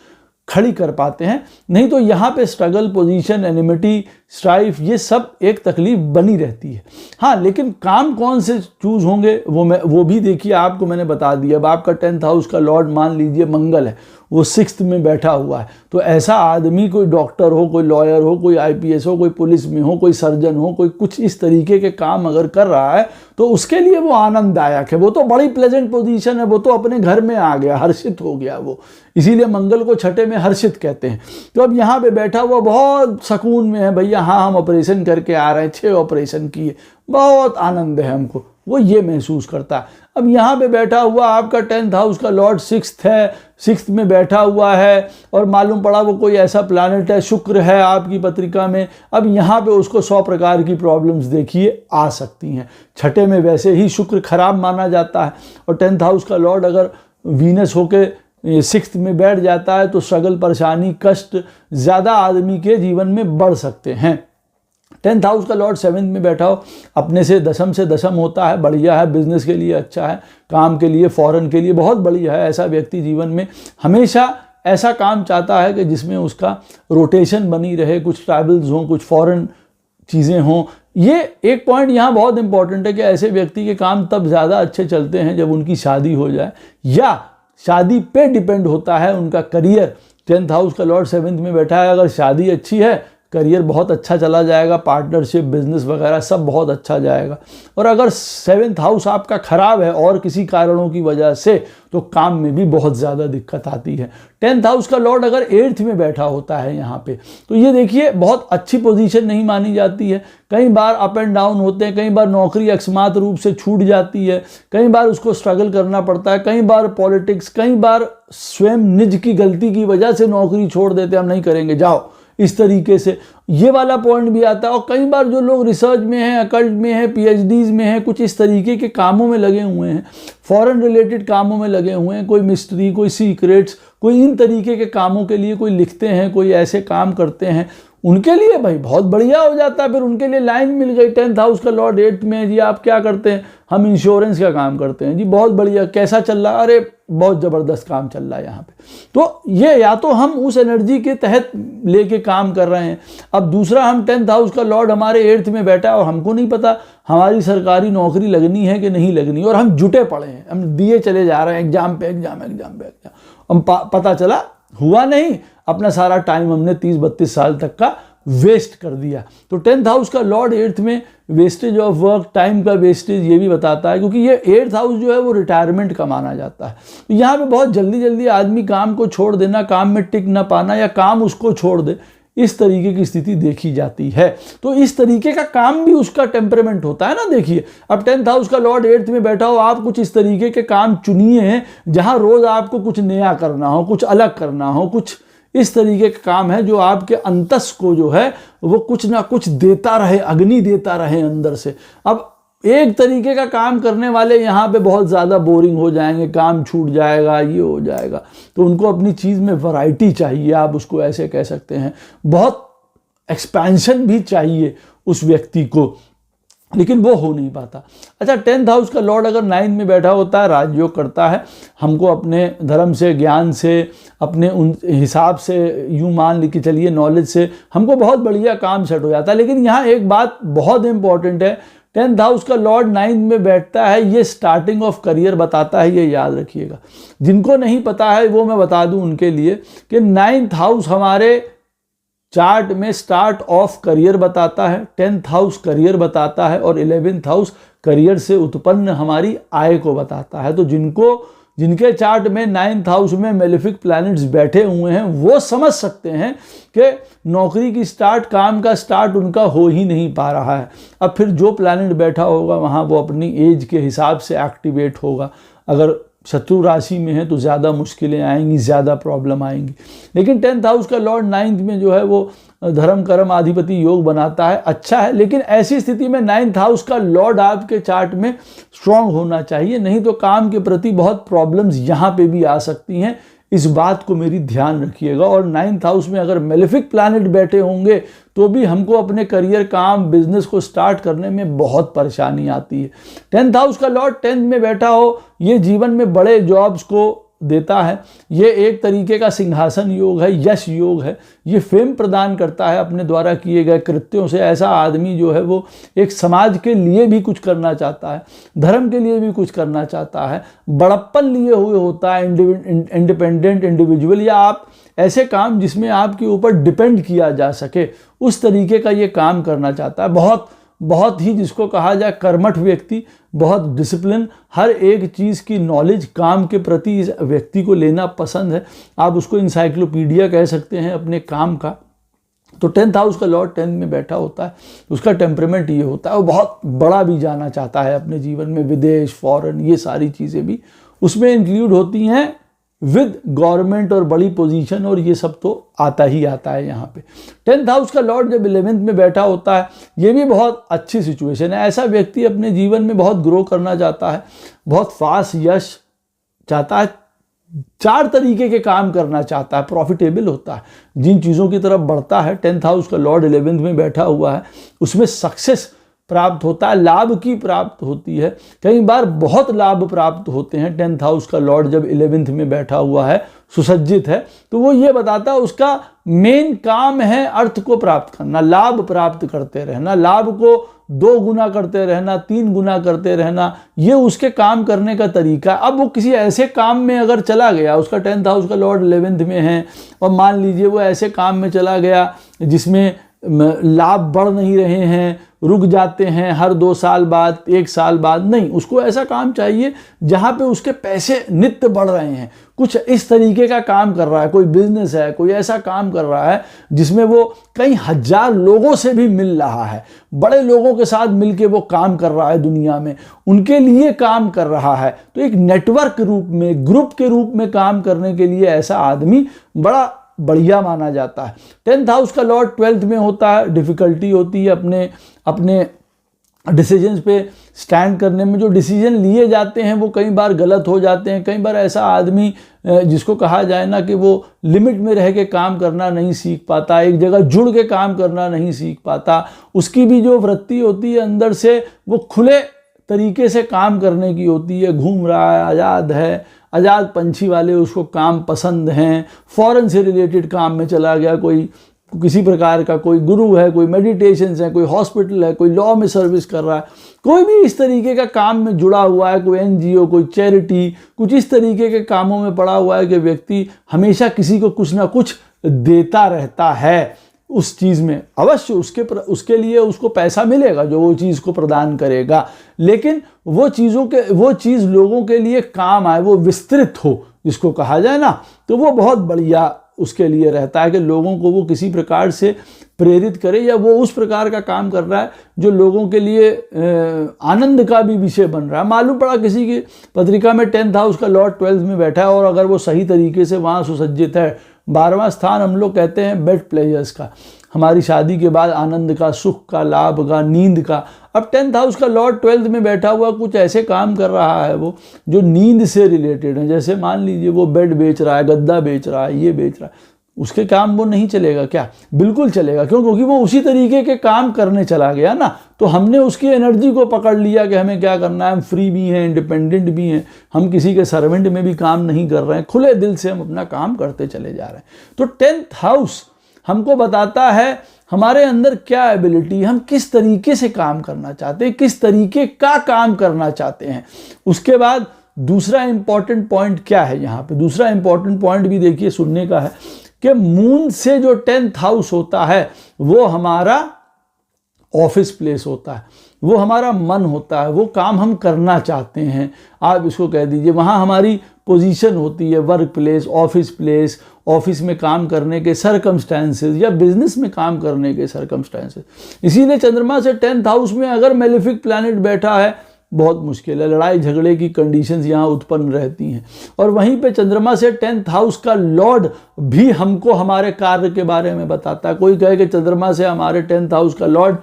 खड़ी कर पाते हैं। नहीं तो यहाँ पे स्ट्रगल, पोजीशन, एनिमिटी, स्ट्राइफ, ये सब एक तकलीफ बनी रहती है। हाँ, लेकिन काम कौन से चूज होंगे वो भी देखिए, आपको मैंने बता दिया। अब आपका 10th हाउस का लॉर्ड मान लीजिए मंगल है, वो 6th में बैठा हुआ है, तो ऐसा आदमी, कोई डॉक्टर हो, कोई लॉयर हो, कोई IPS हो, कोई पुलिस में हो, कोई सर्जन हो, कोई कुछ इस तरीके के काम अगर कर रहा है तो उसके लिए वो आनंददायक है, वो तो बड़ी प्लेजेंट पोजीशन है, वो तो अपने घर में आ गया, हर्षित हो गया वो, इसीलिए मंगल को छठे में हर्षित कहते हैं। तो अब यहाँ पे बैठा हुआ बहुत सुकून में है, भैया हाँ हम ऑपरेशन करके आ रहे हैं, 6 ऑपरेशन किए, बहुत आनंद है हमको, वो ये महसूस करता है। अब यहाँ पे बैठा हुआ आपका 10th हाउस का लॉर्ड 6th है, 6th में बैठा हुआ है, और मालूम पड़ा वो कोई ऐसा प्लैनेट है, शुक्र है आपकी पत्रिका में। अब यहाँ पे उसको 100 प्रकार की प्रॉब्लम्स देखिए आ सकती हैं। छठे में वैसे ही शुक्र खराब माना जाता है, और 10th हाउस का लॉर्ड अगर वीनस होके 6th में बैठ जाता है तो स्ट्रगल, परेशानी, कष्ट ज़्यादा आदमी के जीवन में बढ़ सकते हैं। 10th हाउस का लॉर्ड 7th में बैठा हो, अपने से दशम होता है, बढ़िया है, बिजनेस के लिए अच्छा है, काम के लिए, फॉरेन के लिए बहुत बढ़िया है। ऐसा व्यक्ति जीवन में हमेशा ऐसा काम चाहता है कि जिसमें उसका रोटेशन बनी रहे, कुछ ट्रैवल्स हों, कुछ फॉरेन चीज़ें हों। ये एक पॉइंट यहाँ बहुत इंपॉर्टेंट है कि ऐसे व्यक्ति के काम तब ज़्यादा अच्छे चलते हैं जब उनकी शादी हो जाए, या शादी पे डिपेंड होता है उनका करियर। 10th हाउस का लॉर्ड 7th में बैठा है, अगर शादी अच्छी है, करियर बहुत अच्छा चला जाएगा, पार्टनरशिप, बिजनेस वगैरह सब बहुत अच्छा जाएगा। और अगर 7th हाउस आपका खराब है और किसी कारणों की वजह से, तो काम में भी बहुत ज़्यादा दिक्कत आती है। 10th हाउस का लॉर्ड अगर 8th में बैठा होता है यहाँ पे, तो ये देखिए बहुत अच्छी पोजीशन नहीं मानी जाती है। कई बार अप एंड डाउन होते हैं, कई बार नौकरी अकस्मात रूप से छूट जाती है, कई बार उसको स्ट्रगल करना पड़ता है, कई बार पॉलिटिक्स, कई बार स्वयं निज की गलती की वजह से नौकरी छोड़ देते, हम नहीं करेंगे, जाओ, इस तरीके से ये वाला पॉइंट भी आता है। और कई बार जो लोग रिसर्च में हैं, अकल्ट में हैं, PhDs में हैं, कुछ इस तरीके के कामों में लगे हुए हैं, फॉरेन रिलेटेड कामों में लगे हुए हैं, कोई मिस्ट्री, कोई सीक्रेट्स, कोई इन तरीके के कामों के लिए कोई लिखते हैं, कोई ऐसे काम करते हैं, उनके लिए भाई बहुत बढ़िया हो जाता है। फिर उनके लिए लाइन मिल गई, 10th हाउस का लॉर्ड 8th में है जी, आप क्या करते हैं, हम इंश्योरेंस का काम करते हैं जी, बहुत बढ़िया, कैसा चल रहा है, अरे बहुत ज़बरदस्त काम चल रहा है यहाँ पे। तो ये या तो हम उस एनर्जी के तहत लेके काम कर रहे हैं। अब दूसरा, हम 10th हाउस का लॉर्ड हमारे 8th में बैठा है और हमको नहीं पता हमारी सरकारी नौकरी लगनी है कि नहीं लगनी, और हम जुटे पड़े हैं, हम दिए चले जा रहे हैं एग्जाम पे एग्जाम, हम पता चला हुआ नहीं, अपना सारा टाइम हमने 30-32 साल तक का वेस्ट कर दिया। तो 10th हाउस का लॉर्ड 8th में वेस्टेज ऑफ वर्क, टाइम का वेस्टेज, ये भी बताता है, क्योंकि ये 8th हाउस जो है वो रिटायरमेंट का माना जाता है। तो यहाँ पे बहुत जल्दी जल्दी आदमी काम को छोड़ देना, काम में टिक ना पाना, या काम उसको छोड़ दे, इस तरीके की स्थिति देखी जाती है। तो इस तरीके का काम भी उसका टेम्परामेंट होता है ना। देखिए, अब 10th हाउस का लॉर्ड 8th में बैठा हो, आप कुछ इस तरीके के काम चुनिए हैं जहां रोज आपको कुछ नया करना हो, कुछ अलग करना हो, कुछ इस तरीके का काम है जो आपके अंतस को जो है वो कुछ ना कुछ देता रहे, अग्नि देता रहे अंदर से। अब एक तरीके का काम करने वाले यहाँ पे बहुत ज़्यादा बोरिंग हो जाएंगे, काम छूट जाएगा, ये हो जाएगा। तो उनको अपनी चीज़ में वैरायटी चाहिए, आप उसको ऐसे कह सकते हैं। बहुत एक्सपेंशन भी चाहिए उस व्यक्ति को, लेकिन वो हो नहीं पाता। अच्छा, 10th हाउस का लॉर्ड अगर 9th में बैठा होता है, राजयोग करता है, हमको अपने धर्म से, ज्ञान से, अपने उन हिसाब से, यूँ मान ली कि चलिए नॉलेज से हमको बहुत बढ़िया काम सेट हो जाता है। लेकिन यहाँ एक बात बहुत इंपॉर्टेंट है, 10th हाउस का लॉर्ड 9th में बैठता है, ये स्टार्टिंग ऑफ करियर बताता है, ये याद रखिएगा। जिनको नहीं पता है वो मैं बता दूं उनके लिए कि 9th हाउस हमारे चार्ट में स्टार्ट ऑफ करियर बताता है, 10th हाउस करियर बताता है और 11th हाउस करियर से उत्पन्न हमारी आय को बताता है। तो जिनके चार्ट में 9th हाउस में मेलेफिक प्लैनेट्स बैठे हुए हैं वो समझ सकते हैं कि नौकरी की स्टार्ट, काम का स्टार्ट उनका हो ही नहीं पा रहा है। अब फिर जो प्लैनेट बैठा होगा वहाँ वो अपनी एज के हिसाब से एक्टिवेट होगा। अगर शत्रु राशि में है तो ज़्यादा मुश्किलें आएंगी, ज़्यादा प्रॉब्लम आएंगी। लेकिन 10th हाउस का लॉर्ड 9th में जो है वो धर्म कर्म आधिपति योग बनाता है, अच्छा है। लेकिन ऐसी स्थिति में 9th हाउस का लॉर्ड आपके चार्ट में स्ट्रांग होना चाहिए, नहीं तो काम के प्रति बहुत प्रॉब्लम्स यहाँ पे भी आ सकती हैं। इस बात को मेरी ध्यान रखिएगा। और 9th हाउस में अगर मेलेफिक प्लैनेट बैठे होंगे तो भी हमको अपने करियर, काम, बिजनेस को स्टार्ट करने में बहुत परेशानी आती है। 10th हाउस का लॉर्ड 10th में बैठा हो, ये जीवन में बड़े जॉब्स को देता है। ये एक तरीके का सिंहासन योग है, यश योग है। ये फेम प्रदान करता है अपने द्वारा किए गए कृत्यों से। ऐसा आदमी जो है वो एक समाज के लिए भी कुछ करना चाहता है, धर्म के लिए भी कुछ करना चाहता है, बड़प्पन लिए हुए होता है, इंडिपेंडेंट इंडिविजुअल, या आप ऐसे काम जिसमें आपके ऊपर डिपेंड किया जा सके, उस तरीके का ये काम करना चाहता है। बहुत ही जिसको कहा जाए कर्मठ व्यक्ति, बहुत डिसिप्लिन, हर एक चीज़ की नॉलेज काम के प्रति इस व्यक्ति को लेना पसंद है। आप उसको इंसाइक्लोपीडिया कह सकते हैं अपने काम का। तो 10th हाउस का लॉर्ड 10th में बैठा होता है, उसका टेम्परामेंट ये होता है, वो बहुत बड़ा भी जाना चाहता है अपने जीवन में, विदेश, फॉरेन, ये सारी चीज़ें भी उसमें इंक्लूड होती हैं विद गवर्नमेंट और बड़ी पोजीशन, और ये सब तो आता ही आता है यहाँ पे। 10th हाउस का लॉर्ड जब 11th में बैठा होता है, ये भी बहुत अच्छी सिचुएशन है। ऐसा व्यक्ति अपने जीवन में बहुत ग्रो करना चाहता है, बहुत फास्ट यश चाहता है, 4 तरीके के काम करना चाहता है, प्रॉफिटेबल होता है, जिन चीज़ों की तरफ बढ़ता है। 10th हाउस का लॉर्ड 11th में बैठा हुआ है, उसमें सक्सेस प्राप्त होता है, लाभ की प्राप्त होती है, कई बार बहुत लाभ प्राप्त होते हैं। 10th हाउस का लॉर्ड जब 11th में बैठा हुआ है, सुसज्जित है, तो वो ये बताता है उसका मेन काम है अर्थ को प्राप्त करना, लाभ प्राप्त करते रहना, लाभ को 2 गुना करते रहना, 3 गुना करते रहना, ये उसके काम करने का तरीका। अब वो किसी ऐसे काम में अगर चला गया, उसका 10th हाउस का लॉर्ड 11th में है, और मान लीजिए वो ऐसे काम में चला गया जिसमें लाभ बढ़ नहीं रहे हैं, रुक जाते हैं हर 2 साल बाद, 1 साल बाद, नहीं, उसको ऐसा काम चाहिए जहाँ पे उसके पैसे नित्य बढ़ रहे हैं। कुछ इस तरीके का काम कर रहा है, कोई बिजनेस है, कोई ऐसा काम कर रहा है जिसमें वो कई हजार लोगों से भी मिल रहा है, बड़े लोगों के साथ मिलके वो काम कर रहा है, दुनिया में उनके लिए काम कर रहा है। तो एक नेटवर्क रूप में, ग्रुप के रूप में काम करने के लिए ऐसा आदमी बड़ा बढ़िया माना जाता है। 10th हाउस का लॉर्ड 12th में होता है, डिफ़िकल्टी होती है अपने डिसीजंस पे स्टैंड करने में। जो डिसीजन लिए जाते हैं वो कई बार गलत हो जाते हैं। कई बार ऐसा आदमी जिसको कहा जाए ना कि वो लिमिट में रह के काम करना नहीं सीख पाता, एक जगह जुड़ के काम करना नहीं सीख पाता। उसकी भी जो वृत्ति होती है अंदर से, वो खुले तरीके से काम करने की होती है, घूम रहा है, आज़ाद है, आज़ाद पंछी वाले उसको काम पसंद हैं। फॉरेन से रिलेटेड काम में चला गया, कोई किसी प्रकार का, कोई गुरु है, कोई मेडिटेशन है, कोई हॉस्पिटल है, कोई लॉ में सर्विस कर रहा है, कोई भी इस तरीके का काम में जुड़ा हुआ है, कोई एनजीओ, कोई चैरिटी, कुछ इस तरीके के कामों में पड़ा हुआ है कि व्यक्ति हमेशा किसी को कुछ ना कुछ देता रहता है। उस चीज़ में अवश्य उसके लिए उसको पैसा मिलेगा जो वो चीज़ को प्रदान करेगा, लेकिन वो चीज़ लोगों के लिए काम आए, वो विस्तृत हो, जिसको कहा जाए ना, तो वो बहुत बढ़िया उसके लिए रहता है कि लोगों को वो किसी प्रकार से प्रेरित करे या वो उस प्रकार का काम कर रहा है जो लोगों के लिए आनंद का भी विषय बन रहा है। मालूम पड़ा किसी की पत्रिका में 10th हाउस का लॉर्ड 12th में बैठा है और अगर वो सही तरीके से वहाँ सुसज्जित है। 12वां स्थान हम लोग कहते हैं बेड प्लेजर्स का, हमारी शादी के बाद आनंद का, सुख का, लाभ का, नींद का। अब 10th हाउस का लॉर्ड 12th में बैठा हुआ कुछ ऐसे काम कर रहा है वो जो नींद से रिलेटेड है। जैसे मान लीजिए वो बेड बेच रहा है, गद्दा बेच रहा है, ये बेच रहा है, उसके काम वो नहीं चलेगा क्या? बिल्कुल चलेगा। क्यों? क्योंकि वो उसी तरीके के काम करने चला गया ना। तो हमने उसकी एनर्जी को पकड़ लिया कि हमें क्या करना है, हम फ्री भी हैं, इंडिपेंडेंट भी हैं, हम किसी के सर्वेंट में भी काम नहीं कर रहे हैं, खुले दिल से हम अपना काम करते चले जा रहे हैं। तो 10th हाउस हमको बताता है हमारे अंदर क्या एबिलिटी, हम किस तरीके से काम करना चाहते हैं, किस तरीके का काम करना चाहते हैं। उसके बाद दूसरा इंपॉर्टेंट पॉइंट क्या है यहाँ पे? दूसरा इंपॉर्टेंट पॉइंट भी देखिए सुनने का है कि मून से जो 10th हाउस होता है वो हमारा ऑफिस प्लेस होता है, वो हमारा मन होता है, वो काम हम करना चाहते हैं, आप इसको कह दीजिए। वहाँ हमारी पोजीशन होती है, work place, office place, office में काम करने के सर्कमस्टेंसेस या बिजनेस में काम करने के सर्कमस्टेंसेस। इसीलिए चंद्रमा से 10th हाउस में अगर मेलेफिक प्लैनेट बैठा है बहुत मुश्किल है, लड़ाई झगड़े की कंडीशंस यहाँ उत्पन्न रहती हैं। और वहीं पे चंद्रमा से 10th हाउस का लॉर्ड भी हमको हमारे कार्य के बारे में बताता है। कोई कहे कि चंद्रमा से हमारे 10th हाउस का लॉर्ड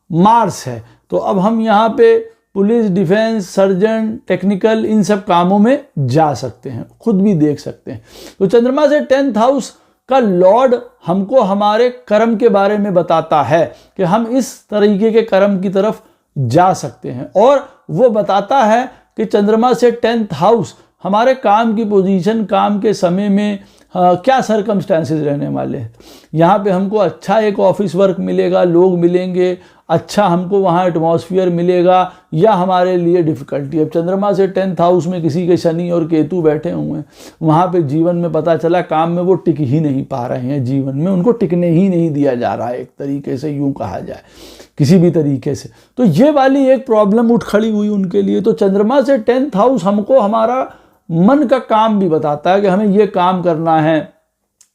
मार्स है, तो अब हम यहाँ पे पुलिस, डिफेंस, सर्जन, टेक्निकल, इन सब कामों में जा सकते हैं, खुद भी देख सकते हैं। तो चंद्रमा से 10th हाउस का लॉर्ड हमको हमारे कर्म के बारे में बताता है कि हम इस तरीके के कर्म की तरफ जा सकते हैं। और वो बताता है कि चंद्रमा से 10th हाउस हमारे काम की पोजीशन, काम के समय में क्या सर्कमस्टेंसेस रहने वाले हैं। यहाँ पे हमको अच्छा एक ऑफिस वर्क मिलेगा, लोग मिलेंगे, अच्छा हमको वहाँ एटमॉस्फेयर मिलेगा, या हमारे लिए डिफ़िकल्टी। अब चंद्रमा से 10th हाउस में किसी के शनि और केतु बैठे हुए हैं, वहाँ पे जीवन में पता चला काम में वो टिक ही नहीं पा रहे हैं, जीवन में उनको टिकने ही नहीं दिया जा रहा है, एक तरीके से यूँ कहा जाए, किसी भी तरीके से। तो ये वाली एक प्रॉब्लम उठ खड़ी हुई उनके लिए। तो चंद्रमा से 10th हाउस हमको हमारा मन का काम भी बताता है कि हमें ये काम करना है,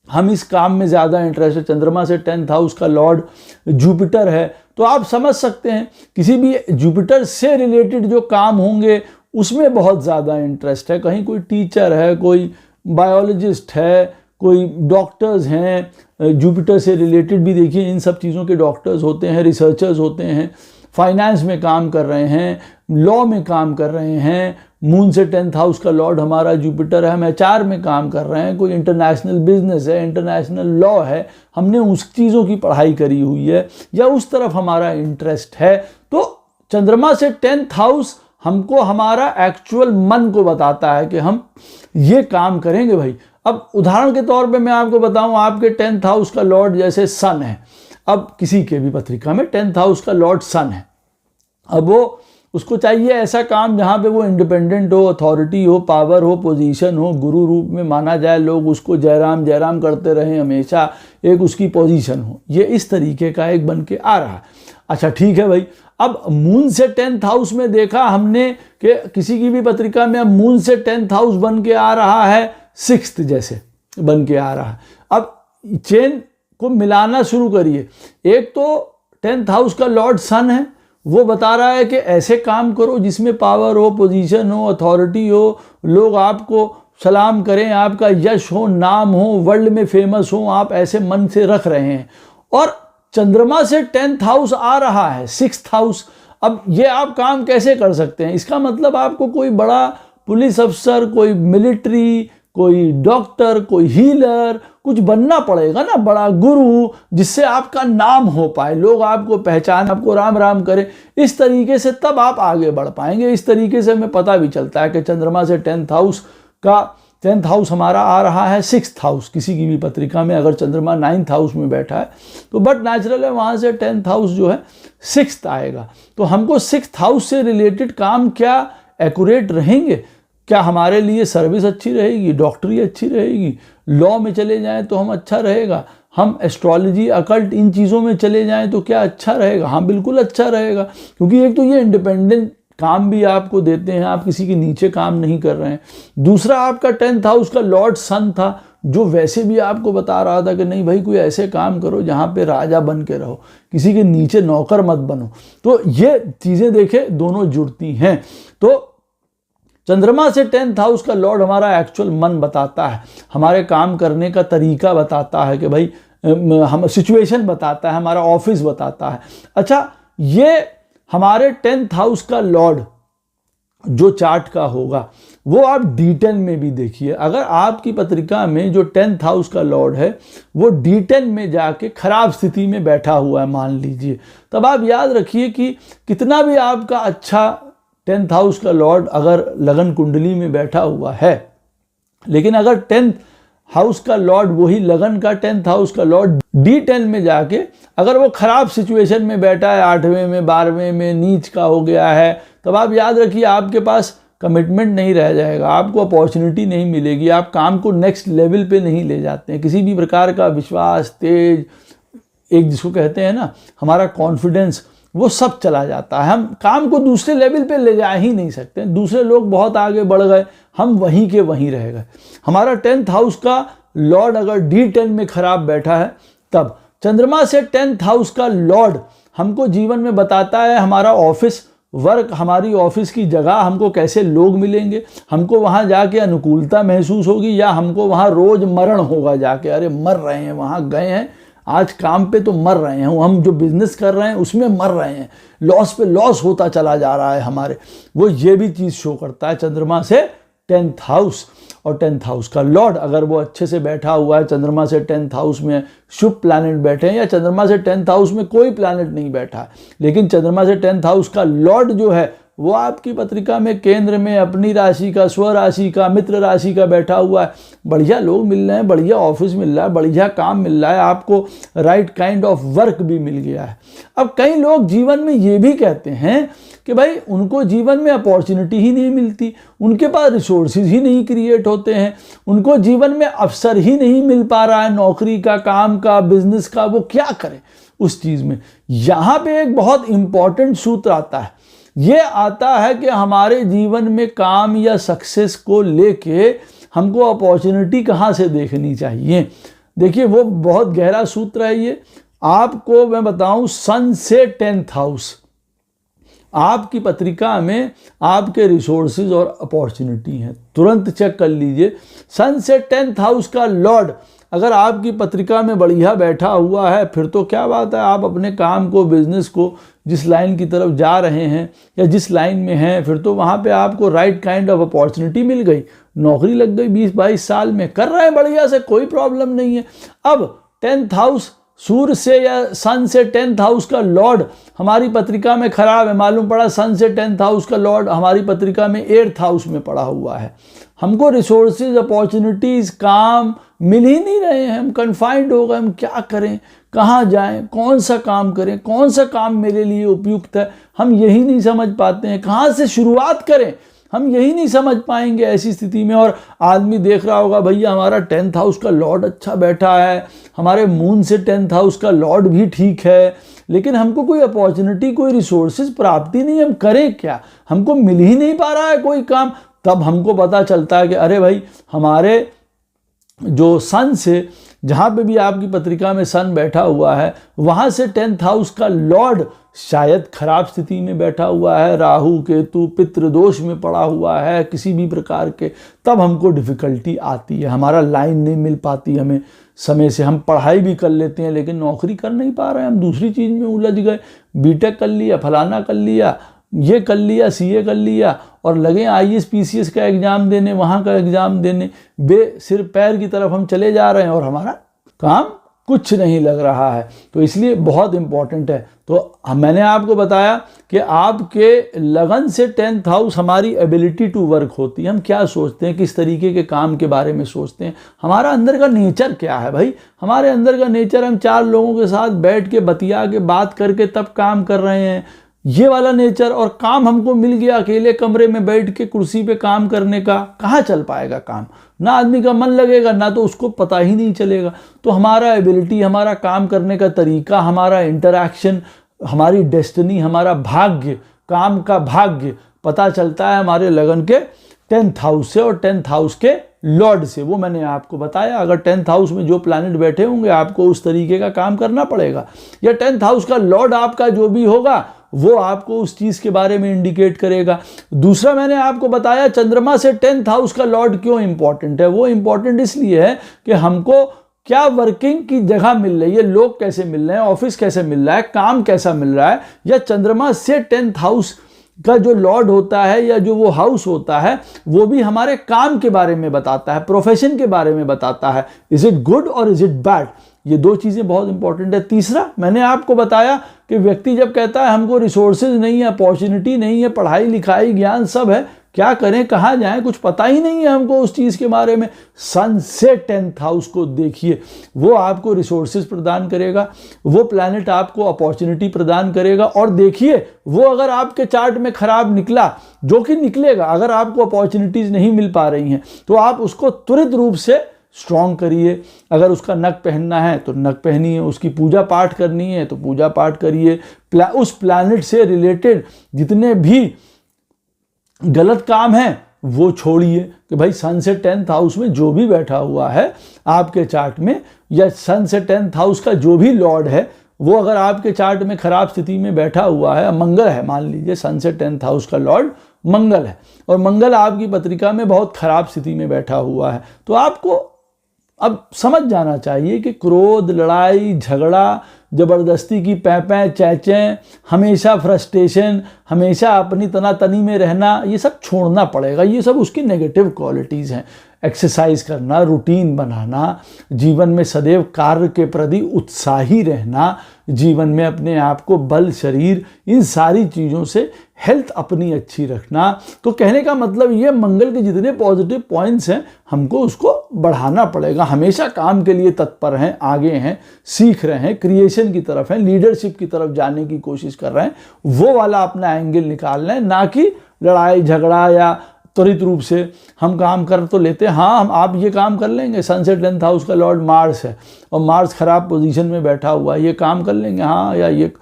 हम इस काम में ज़्यादा इंटरेस्ट है। चंद्रमा से 10th हाउस का लॉर्ड जुपिटर है, तो आप समझ सकते हैं किसी भी जुपिटर से रिलेटेड जो काम होंगे उसमें बहुत ज़्यादा इंटरेस्ट है। कहीं कोई टीचर है, कोई बायोलॉजिस्ट है, कोई डॉक्टर्स हैं, जुपिटर से रिलेटेड भी देखिए इन सब चीज़ों के डॉक्टर्स होते हैं, रिसर्चर्स होते हैं, फाइनेंस में काम कर रहे हैं, लॉ में काम कर रहे हैं। मून से 10th हाउस का लॉर्ड हमारा जुपिटर है, हम HR में काम कर रहे हैं, कोई इंटरनेशनल बिजनेस है, इंटरनेशनल लॉ है, हमने उस चीज़ों की पढ़ाई करी हुई है या उस तरफ हमारा इंटरेस्ट है। तो चंद्रमा से 10th हाउस हमको हमारा एक्चुअल मन को बताता है कि हम ये काम करेंगे भाई। अब उदाहरण के तौर पे मैं आपको बताऊं, आपके 10th हाउस का लॉर्ड जैसे सन है, अब किसी के भी पत्रिका में 10th हाउस का लॉर्ड सन है, अब वो उसको चाहिए ऐसा काम जहाँ पे वो इंडिपेंडेंट हो, अथॉरिटी हो, पावर हो, पोजीशन हो, गुरु रूप में माना जाए, लोग उसको जयराम जयराम करते रहें हमेशा, एक उसकी पोजीशन हो। ये इस तरीके का एक बन के आ रहा है। अच्छा ठीक है भाई, अब मून से 10th हाउस में देखा हमने कि किसी की भी पत्रिका में अब मून से 10th हाउस बन के आ रहा है 6th जैसे बन के आ रहा है। अब चेन को मिलाना शुरू करिए। एक तो 10th हाउस का लॉर्ड सन है, वो बता रहा है कि ऐसे काम करो जिसमें पावर हो, पोजीशन हो, अथॉरिटी हो, लोग आपको सलाम करें, आपका यश हो, नाम हो, वर्ल्ड में फेमस हो, आप ऐसे मन से रख रहे हैं। और चंद्रमा से 10th हाउस आ रहा है 6th हाउस। अब ये आप काम कैसे कर सकते हैं? इसका मतलब आपको कोई बड़ा पुलिस अफसर, कोई मिलिट्री, कोई डॉक्टर, कोई हीलर, कुछ बनना पड़ेगा ना, बड़ा गुरु, जिससे आपका नाम हो पाए, लोग आपको पहचान, आपको राम राम करें। इस तरीके से तब आप आगे बढ़ पाएंगे। इस तरीके से हमें पता भी चलता है कि चंद्रमा से 10th हाउस हमारा आ रहा है 6th हाउस। किसी की भी पत्रिका में अगर चंद्रमा 9th हाउस में बैठा है तो बट नेचुरल है वहाँ से 10th हाउस जो है 6th आएगा। तो हमको 6th हाउस से रिलेटेड काम क्या एक्यूरेट रहेंगे? क्या हमारे लिए सर्विस अच्छी रहेगी, डॉक्टरी अच्छी रहेगी, लॉ में चले जाएं तो हम अच्छा रहेगा, हम एस्ट्रोलॉजी, अकल्ट, इन चीज़ों में चले जाएं तो क्या अच्छा रहेगा? हाँ बिल्कुल अच्छा रहेगा, क्योंकि एक तो ये इंडिपेंडेंट काम भी आपको देते हैं, आप किसी के नीचे काम नहीं कर रहे हैं। दूसरा, आपका 10th हाउस का लॉर्ड सन था, जो वैसे भी आपको बता रहा था कि नहीं भाई कोई ऐसे काम करो जहाँ पे राजा बन के रहो, किसी के नीचे नौकर मत बनो। तो ये चीज़ें देखे दोनों जुड़ती हैं। तो चंद्रमा से 10th हाउस का लॉर्ड हमारा एक्चुअल मन बताता है, हमारे काम करने का तरीका बताता है कि भाई हम सिचुएशन बताता है, हमारा ऑफिस बताता है। अच्छा, ये हमारे 10th हाउस का लॉर्ड जो चार्ट का होगा वो आप D10 में भी देखिए। अगर आपकी पत्रिका में जो 10th हाउस का लॉर्ड है वो D10 में जाके खराब स्थिति में बैठा हुआ है मान लीजिए, तब आप याद रखिए कि कितना भी आपका अच्छा 10th हाउस का लॉर्ड अगर लगन कुंडली में बैठा हुआ है, लेकिन अगर 10th हाउस का लॉर्ड वही लगन का 10th हाउस का लॉर्ड D10 में जाके अगर वो खराब सिचुएशन में बैठा है, 8वें में 12वें में नीच का हो गया है, तब आप याद रखिए आपके पास कमिटमेंट नहीं रह जाएगा, आपको अपॉर्चुनिटी नहीं मिलेगी, आप काम को नेक्स्ट लेवल पे नहीं ले जाते हैं। किसी भी प्रकार का विश्वास, तेज, एक जिसको कहते हैं ना हमारा कॉन्फिडेंस, वो सब चला जाता है। हम काम को दूसरे लेवल पे ले जा ही नहीं सकते। दूसरे लोग बहुत आगे बढ़ गए, हम वहीं के वहीं रह गए। हमारा 10th हाउस का लॉर्ड अगर D10 में खराब बैठा है, तब चंद्रमा से 10th हाउस का लॉर्ड हमको जीवन में बताता है हमारा ऑफिस वर्क, हमारी ऑफिस की जगह, हमको कैसे लोग मिलेंगे, हमको वहाँ जाके अनुकूलता महसूस होगी या हमको वहाँ रोज मरण होगा जाके, अरे मर रहे हैं, वहाँ गए हैं आज काम पे तो मर रहे हैं, हम जो बिजनेस कर रहे हैं उसमें मर रहे हैं, लॉस पे लॉस होता चला जा रहा है हमारे। वो ये भी चीज़ शो करता है चंद्रमा से 10th हाउस। और 10th हाउस का लॉर्ड अगर वो अच्छे से बैठा हुआ है, चंद्रमा से 10th हाउस में शुभ प्लैनेट बैठे हैं या चंद्रमा से 10th हाउस में कोई प्लैनेट नहीं बैठा है, लेकिन चंद्रमा से 10th हाउस का लॉर्ड जो है वो आपकी पत्रिका में केंद्र में अपनी राशि का, स्वराशि का, मित्र राशि का बैठा हुआ है, बढ़िया लोग मिल रहे हैं, बढ़िया ऑफिस मिल रहा है, बढ़िया काम मिल रहा है, आपको राइट काइंड ऑफ वर्क भी मिल गया है। अब कई लोग जीवन में ये भी कहते हैं कि भाई उनको जीवन में अपॉर्चुनिटी ही नहीं मिलती, उनके पास रिसोर्सेज ही नहीं क्रिएट होते हैं, उनको जीवन में अवसर ही नहीं मिल पा रहा है नौकरी का, काम का, बिजनेस का, वो क्या करें उस चीज़ में। यहाँ पे एक बहुत इंपॉर्टेंट सूत्र आता है, ये आता है कि हमारे जीवन में काम या सक्सेस को लेके हमको अपॉर्चुनिटी कहाँ से देखनी चाहिए। देखिए वो बहुत गहरा सूत्र है ये। आपको मैं बताऊं, सन से 10th हाउस आपकी पत्रिका में आपके रिसोर्सेज और अपॉर्चुनिटी हैं, तुरंत चेक कर लीजिए। सन से 10th हाउस का लॉर्ड अगर आपकी पत्रिका में बढ़िया बैठा हुआ है, फिर तो क्या बात है, आप अपने काम को, बिजनेस को, जिस लाइन की तरफ जा रहे हैं या जिस लाइन में हैं, फिर तो वहाँ पे आपको राइट काइंड ऑफ अपॉर्चुनिटी मिल गई, नौकरी लग गई, 20-22 साल में कर रहे हैं बढ़िया से, कोई प्रॉब्लम नहीं है। अब 10th हाउस सूर्य से या सन से 10th हाउस का लॉर्ड हमारी पत्रिका में खराब है, मालूम पड़ा सन से 10th हाउस का लॉर्ड हमारी पत्रिका में 8th हाउस में पड़ा हुआ है, हमको रिसोर्सेज, अपॉर्चुनिटीज, काम मिल ही नहीं रहे हैं, हम कन्फाइंड हो गए, हम क्या करें, कहाँ जाएं, कौन सा काम करें, कौन सा काम मेरे लिए उपयुक्त है, हम यही नहीं समझ पाते हैं, कहाँ से शुरुआत करें, हम यही नहीं समझ पाएंगे ऐसी स्थिति में। और आदमी देख रहा होगा भैया हमारा 10th हाउस का लॉर्ड अच्छा बैठा है, हमारे मून से 10th हाउस का लॉर्ड भी ठीक है, लेकिन हमको कोई अपॉर्चुनिटी, कोई रिसोर्सेज प्राप्ति नहीं, हम करें क्या, हमको मिल ही नहीं पा रहा है कोई काम। तब हमको पता चलता है कि अरे भाई हमारे जो सन से, जहाँ पे भी आपकी पत्रिका में सन बैठा हुआ है, वहाँ से 10th हाउस का लॉर्ड शायद खराब स्थिति में बैठा हुआ है, राहु केतु पितृदोष में पड़ा हुआ है किसी भी प्रकार के, तब हमको डिफ़िकल्टी आती है, हमारा लाइन नहीं मिल पाती हमें समय से। हम पढ़ाई भी कर लेते हैं लेकिन नौकरी कर नहीं पा रहे हैं, हम दूसरी चीज़ में उलझ गए, बीटेक कर लिया, फलाना कर लिया, ये कर लिया, सीए कर लिया, और लगे आईएएस पीसीएस का एग्ज़ाम देने, वहाँ का एग्ज़ाम देने, सिर पैर की तरफ हम चले जा रहे हैं और हमारा काम कुछ नहीं लग रहा है। तो इसलिए बहुत इम्पॉर्टेंट है। तो मैंने आपको बताया कि आपके लगन से 10th हाउस हमारी एबिलिटी टू वर्क होती है, हम क्या सोचते हैं, किस तरीके के काम के बारे में सोचते हैं, हमारा अंदर का नेचर क्या है। भाई हमारे अंदर का नेचर, हम 4 लोगों के साथ बैठ के बतिया के बात करके तब काम कर रहे हैं, ये वाला नेचर, और काम हमको मिल गया अकेले कमरे में बैठ के कुर्सी पे काम करने का, कहाँ चल पाएगा काम, ना आदमी का मन लगेगा, ना तो उसको पता ही नहीं चलेगा। तो हमारा एबिलिटी, हमारा काम करने का तरीका, हमारा इंटरैक्शन, हमारी डेस्टिनी, हमारा भाग्य, काम का भाग्य पता चलता है हमारे लगन के 10th हाउस से और 10th हाउस के लॉर्ड से। वो मैंने आपको बताया, अगर 10th हाउस में जो प्लैनेट बैठे होंगे आपको उस तरीके का काम करना पड़ेगा, या 10th हाउस का लॉर्ड आपका जो भी होगा वो आपको उस चीज़ के बारे में इंडिकेट करेगा। दूसरा मैंने आपको बताया चंद्रमा से 10th हाउस का लॉर्ड क्यों इंपॉर्टेंट है। वो इंपॉर्टेंट इसलिए है कि हमको क्या वर्किंग की जगह मिल रही है, लोग कैसे मिल रहे हैं, ऑफिस कैसे मिल रहा है, काम कैसा मिल रहा है, या चंद्रमा से 10th हाउस का जो लॉर्ड होता है या जो वो हाउस होता है वो भी हमारे काम के बारे में बताता है, प्रोफेशन के बारे में बताता है। इज इट गुड और इज इट बैड, ये दो चीज़ें बहुत इंपॉर्टेंट है। तीसरा मैंने आपको बताया कि व्यक्ति जब कहता है हमको रिसोर्सेज नहीं है, अपॉर्चुनिटी नहीं है, पढ़ाई लिखाई ज्ञान सब है, क्या करें कहाँ जाएं कुछ पता ही नहीं है हमको उस चीज़ के बारे में, सन से 10th हाउस को देखिए, वो आपको रिसोर्सेज प्रदान करेगा, वो प्लैनेट आपको अपॉर्चुनिटी प्रदान करेगा। और देखिए वो अगर आपके चार्ट में खराब निकला, जो कि निकलेगा, अगर आपको अपॉर्चुनिटीज़ नहीं मिल पा रही हैं तो आप उसको त्वरित रूप से स्ट्रॉन्ग करिए। अगर उसका नग पहनना है तो नग पहनिए, उसकी पूजा पाठ करनी है तो पूजा पाठ करिए। उस प्लैनेट से रिलेटेड जितने भी गलत काम है वो छोड़िए कि भाई सन से 10th हाउस में जो भी बैठा हुआ है आपके चार्ट में, या सन से 10th हाउस का जो भी लॉर्ड है वो अगर आपके चार्ट में खराब स्थिति में बैठा हुआ है, मंगल है, मान लीजिए सन से 10th हाउस का लॉर्ड मंगल है और मंगल आपकी पत्रिका में बहुत खराब स्थिति में बैठा हुआ है, तो आपको अब समझ जाना चाहिए कि क्रोध, लड़ाई झगड़ा, ज़बरदस्ती की पैं चैचें, हमेशा फ्रस्ट्रेशन, हमेशा अपनी तनातनी में रहना, ये सब छोड़ना पड़ेगा। ये सब उसकी नेगेटिव क्वालिटीज़ हैं। एक्सरसाइज करना, रूटीन बनाना, जीवन में सदैव कार्य के प्रति उत्साही रहना, जीवन में अपने आप को बल, शरीर, इन सारी चीज़ों से हेल्थ अपनी अच्छी रखना। तो कहने का मतलब ये मंगल के जितने पॉजिटिव पॉइंट्स हैं हमको उसको बढ़ाना पड़ेगा। हमेशा काम के लिए तत्पर हैं, आगे हैं, सीख रहे हैं, क्रिएशन की तरफ हैं, लीडरशिप की तरफ जाने की कोशिश कर रहे हैं, वो वाला अपना एंगल निकालना है, ना कि लड़ाई झगड़ा या त्वरित रूप से हम काम कर तो लेते हैं। हाँ, हम आप ये काम कर लेंगे, सन से 10th हाउस का लॉर्ड मार्स है और मार्स खराब पोजीशन में बैठा हुआ है, ये काम कर लेंगे, हाँ, या ये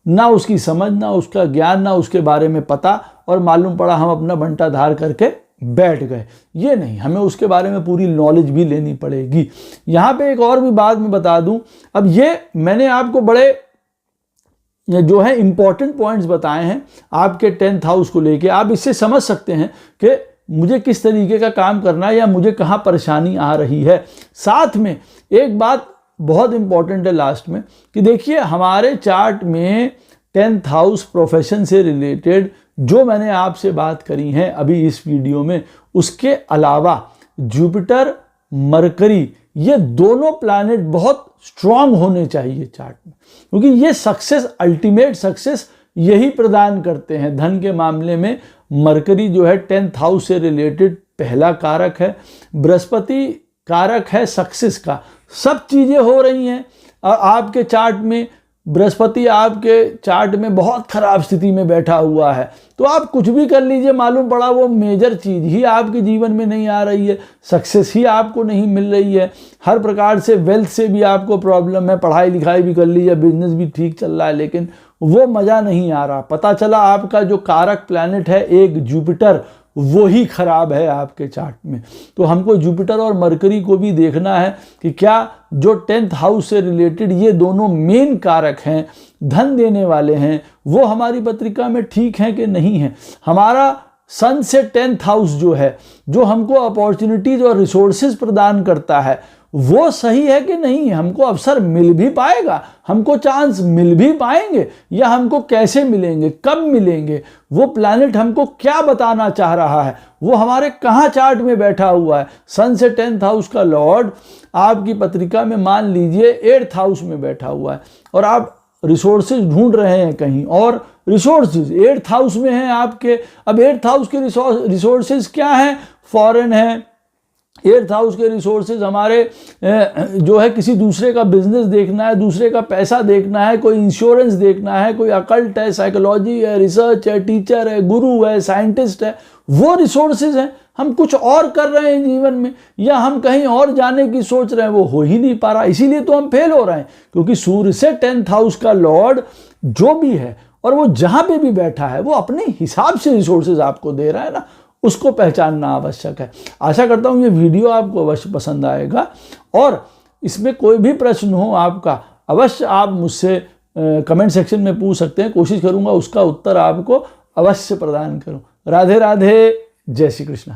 ना उसकी समझ, ना उसका ज्ञान, ना उसके बारे में पता, और मालूम पड़ा हम अपना बंटा धार करके बैठ गए। ये नहीं, हमें उसके बारे में पूरी नॉलेज भी लेनी पड़ेगी। यहाँ पे एक और भी बात मैं बता दूं, अब ये मैंने आपको बड़े जो है इंपॉर्टेंट पॉइंट्स बताए हैं आपके 10th हाउस को लेके। आप इससे समझ सकते हैं कि मुझे किस तरीके का काम करना है या मुझे कहाँ परेशानी आ रही है। साथ में एक बात बहुत इंपॉर्टेंट है लास्ट में कि देखिए हमारे चार्ट में 10th हाउस प्रोफेशन से रिलेटेड जो मैंने आपसे बात करी है अभी इस वीडियो में, उसके अलावा जुपिटर, मरकरी, ये दोनों प्लैनेट बहुत स्ट्रांग होने चाहिए चार्ट में, क्योंकि ये सक्सेस, अल्टीमेट सक्सेस यही प्रदान करते हैं। धन के मामले में मरकरी जो है 10th हाउस से रिलेटेड पहला कारक है, बृहस्पति कारक है सक्सेस का। सब चीज़ें हो रही हैं और आपके चार्ट में बृहस्पति आपके चार्ट में बहुत खराब स्थिति में बैठा हुआ है, तो आप कुछ भी कर लीजिए, मालूम पड़ा वो मेजर चीज़ ही आपके जीवन में नहीं आ रही है, सक्सेस ही आपको नहीं मिल रही है, हर प्रकार से वेल्थ से भी आपको प्रॉब्लम है, पढ़ाई लिखाई भी कर लीजिए, बिजनेस भी ठीक चल रहा है, लेकिन वो मज़ा नहीं आ रहा। पता चला आपका जो कारक प्लैनेट है एक जुपिटर, वो ही खराब है आपके चार्ट में। तो हमको जुपिटर और मरकरी को भी देखना है कि क्या जो 10th हाउस से रिलेटेड ये दोनों मेन कारक हैं, धन देने वाले हैं, वो हमारी पत्रिका में ठीक हैं कि नहीं है। हमारा सन से 10th हाउस जो है, जो हमको अपॉर्चुनिटीज और रिसोर्सेज प्रदान करता है, वो सही है कि नहीं है, हमको अवसर मिल भी पाएगा, हमको चांस मिल भी पाएंगे, या हमको कैसे मिलेंगे, कब मिलेंगे, वो प्लैनेट हमको क्या बताना चाह रहा है, वो हमारे कहाँ चार्ट में बैठा हुआ है। सन से 10th हाउस का लॉर्ड आपकी पत्रिका में मान लीजिए 8th हाउस में बैठा हुआ है और आप रिसोर्सेज ढूंढ रहे हैं कहीं और, रिसोर्सेज 8th हाउस में हैं आपके। अब 8th हाउस के रिसोर्सेज क्या हैं? फॉरेन है। 8th हाउस के रिसोर्सेज हमारे जो है किसी दूसरे का बिजनेस देखना है, दूसरे का पैसा देखना है, कोई इंश्योरेंस देखना है, कोई अकल्ट है, साइकोलॉजी है, रिसर्च है, टीचर है, गुरु है, साइंटिस्ट है, वो रिसोर्सेज हैं। हम कुछ और कर रहे हैं जीवन में, या हम कहीं और जाने की सोच रहे हैं, वो हो ही नहीं पा रहा, इसीलिए तो हम फेल हो रहे हैं। क्योंकि सूर्य से 10th हाउस का लॉर्ड जो भी है और वो जहाँ पे भी बैठा है वो अपने हिसाब से रिसोर्सेज आपको दे रहा है ना, उसको पहचानना आवश्यक है। आशा करता हूँ ये वीडियो आपको अवश्य पसंद आएगा, और इसमें कोई भी प्रश्न हो आपका, अवश्य आप मुझसे कमेंट सेक्शन में पूछ सकते हैं। कोशिश करूँगा उसका उत्तर आपको अवश्य प्रदान करूँ। राधे राधे, जय श्री कृष्ण।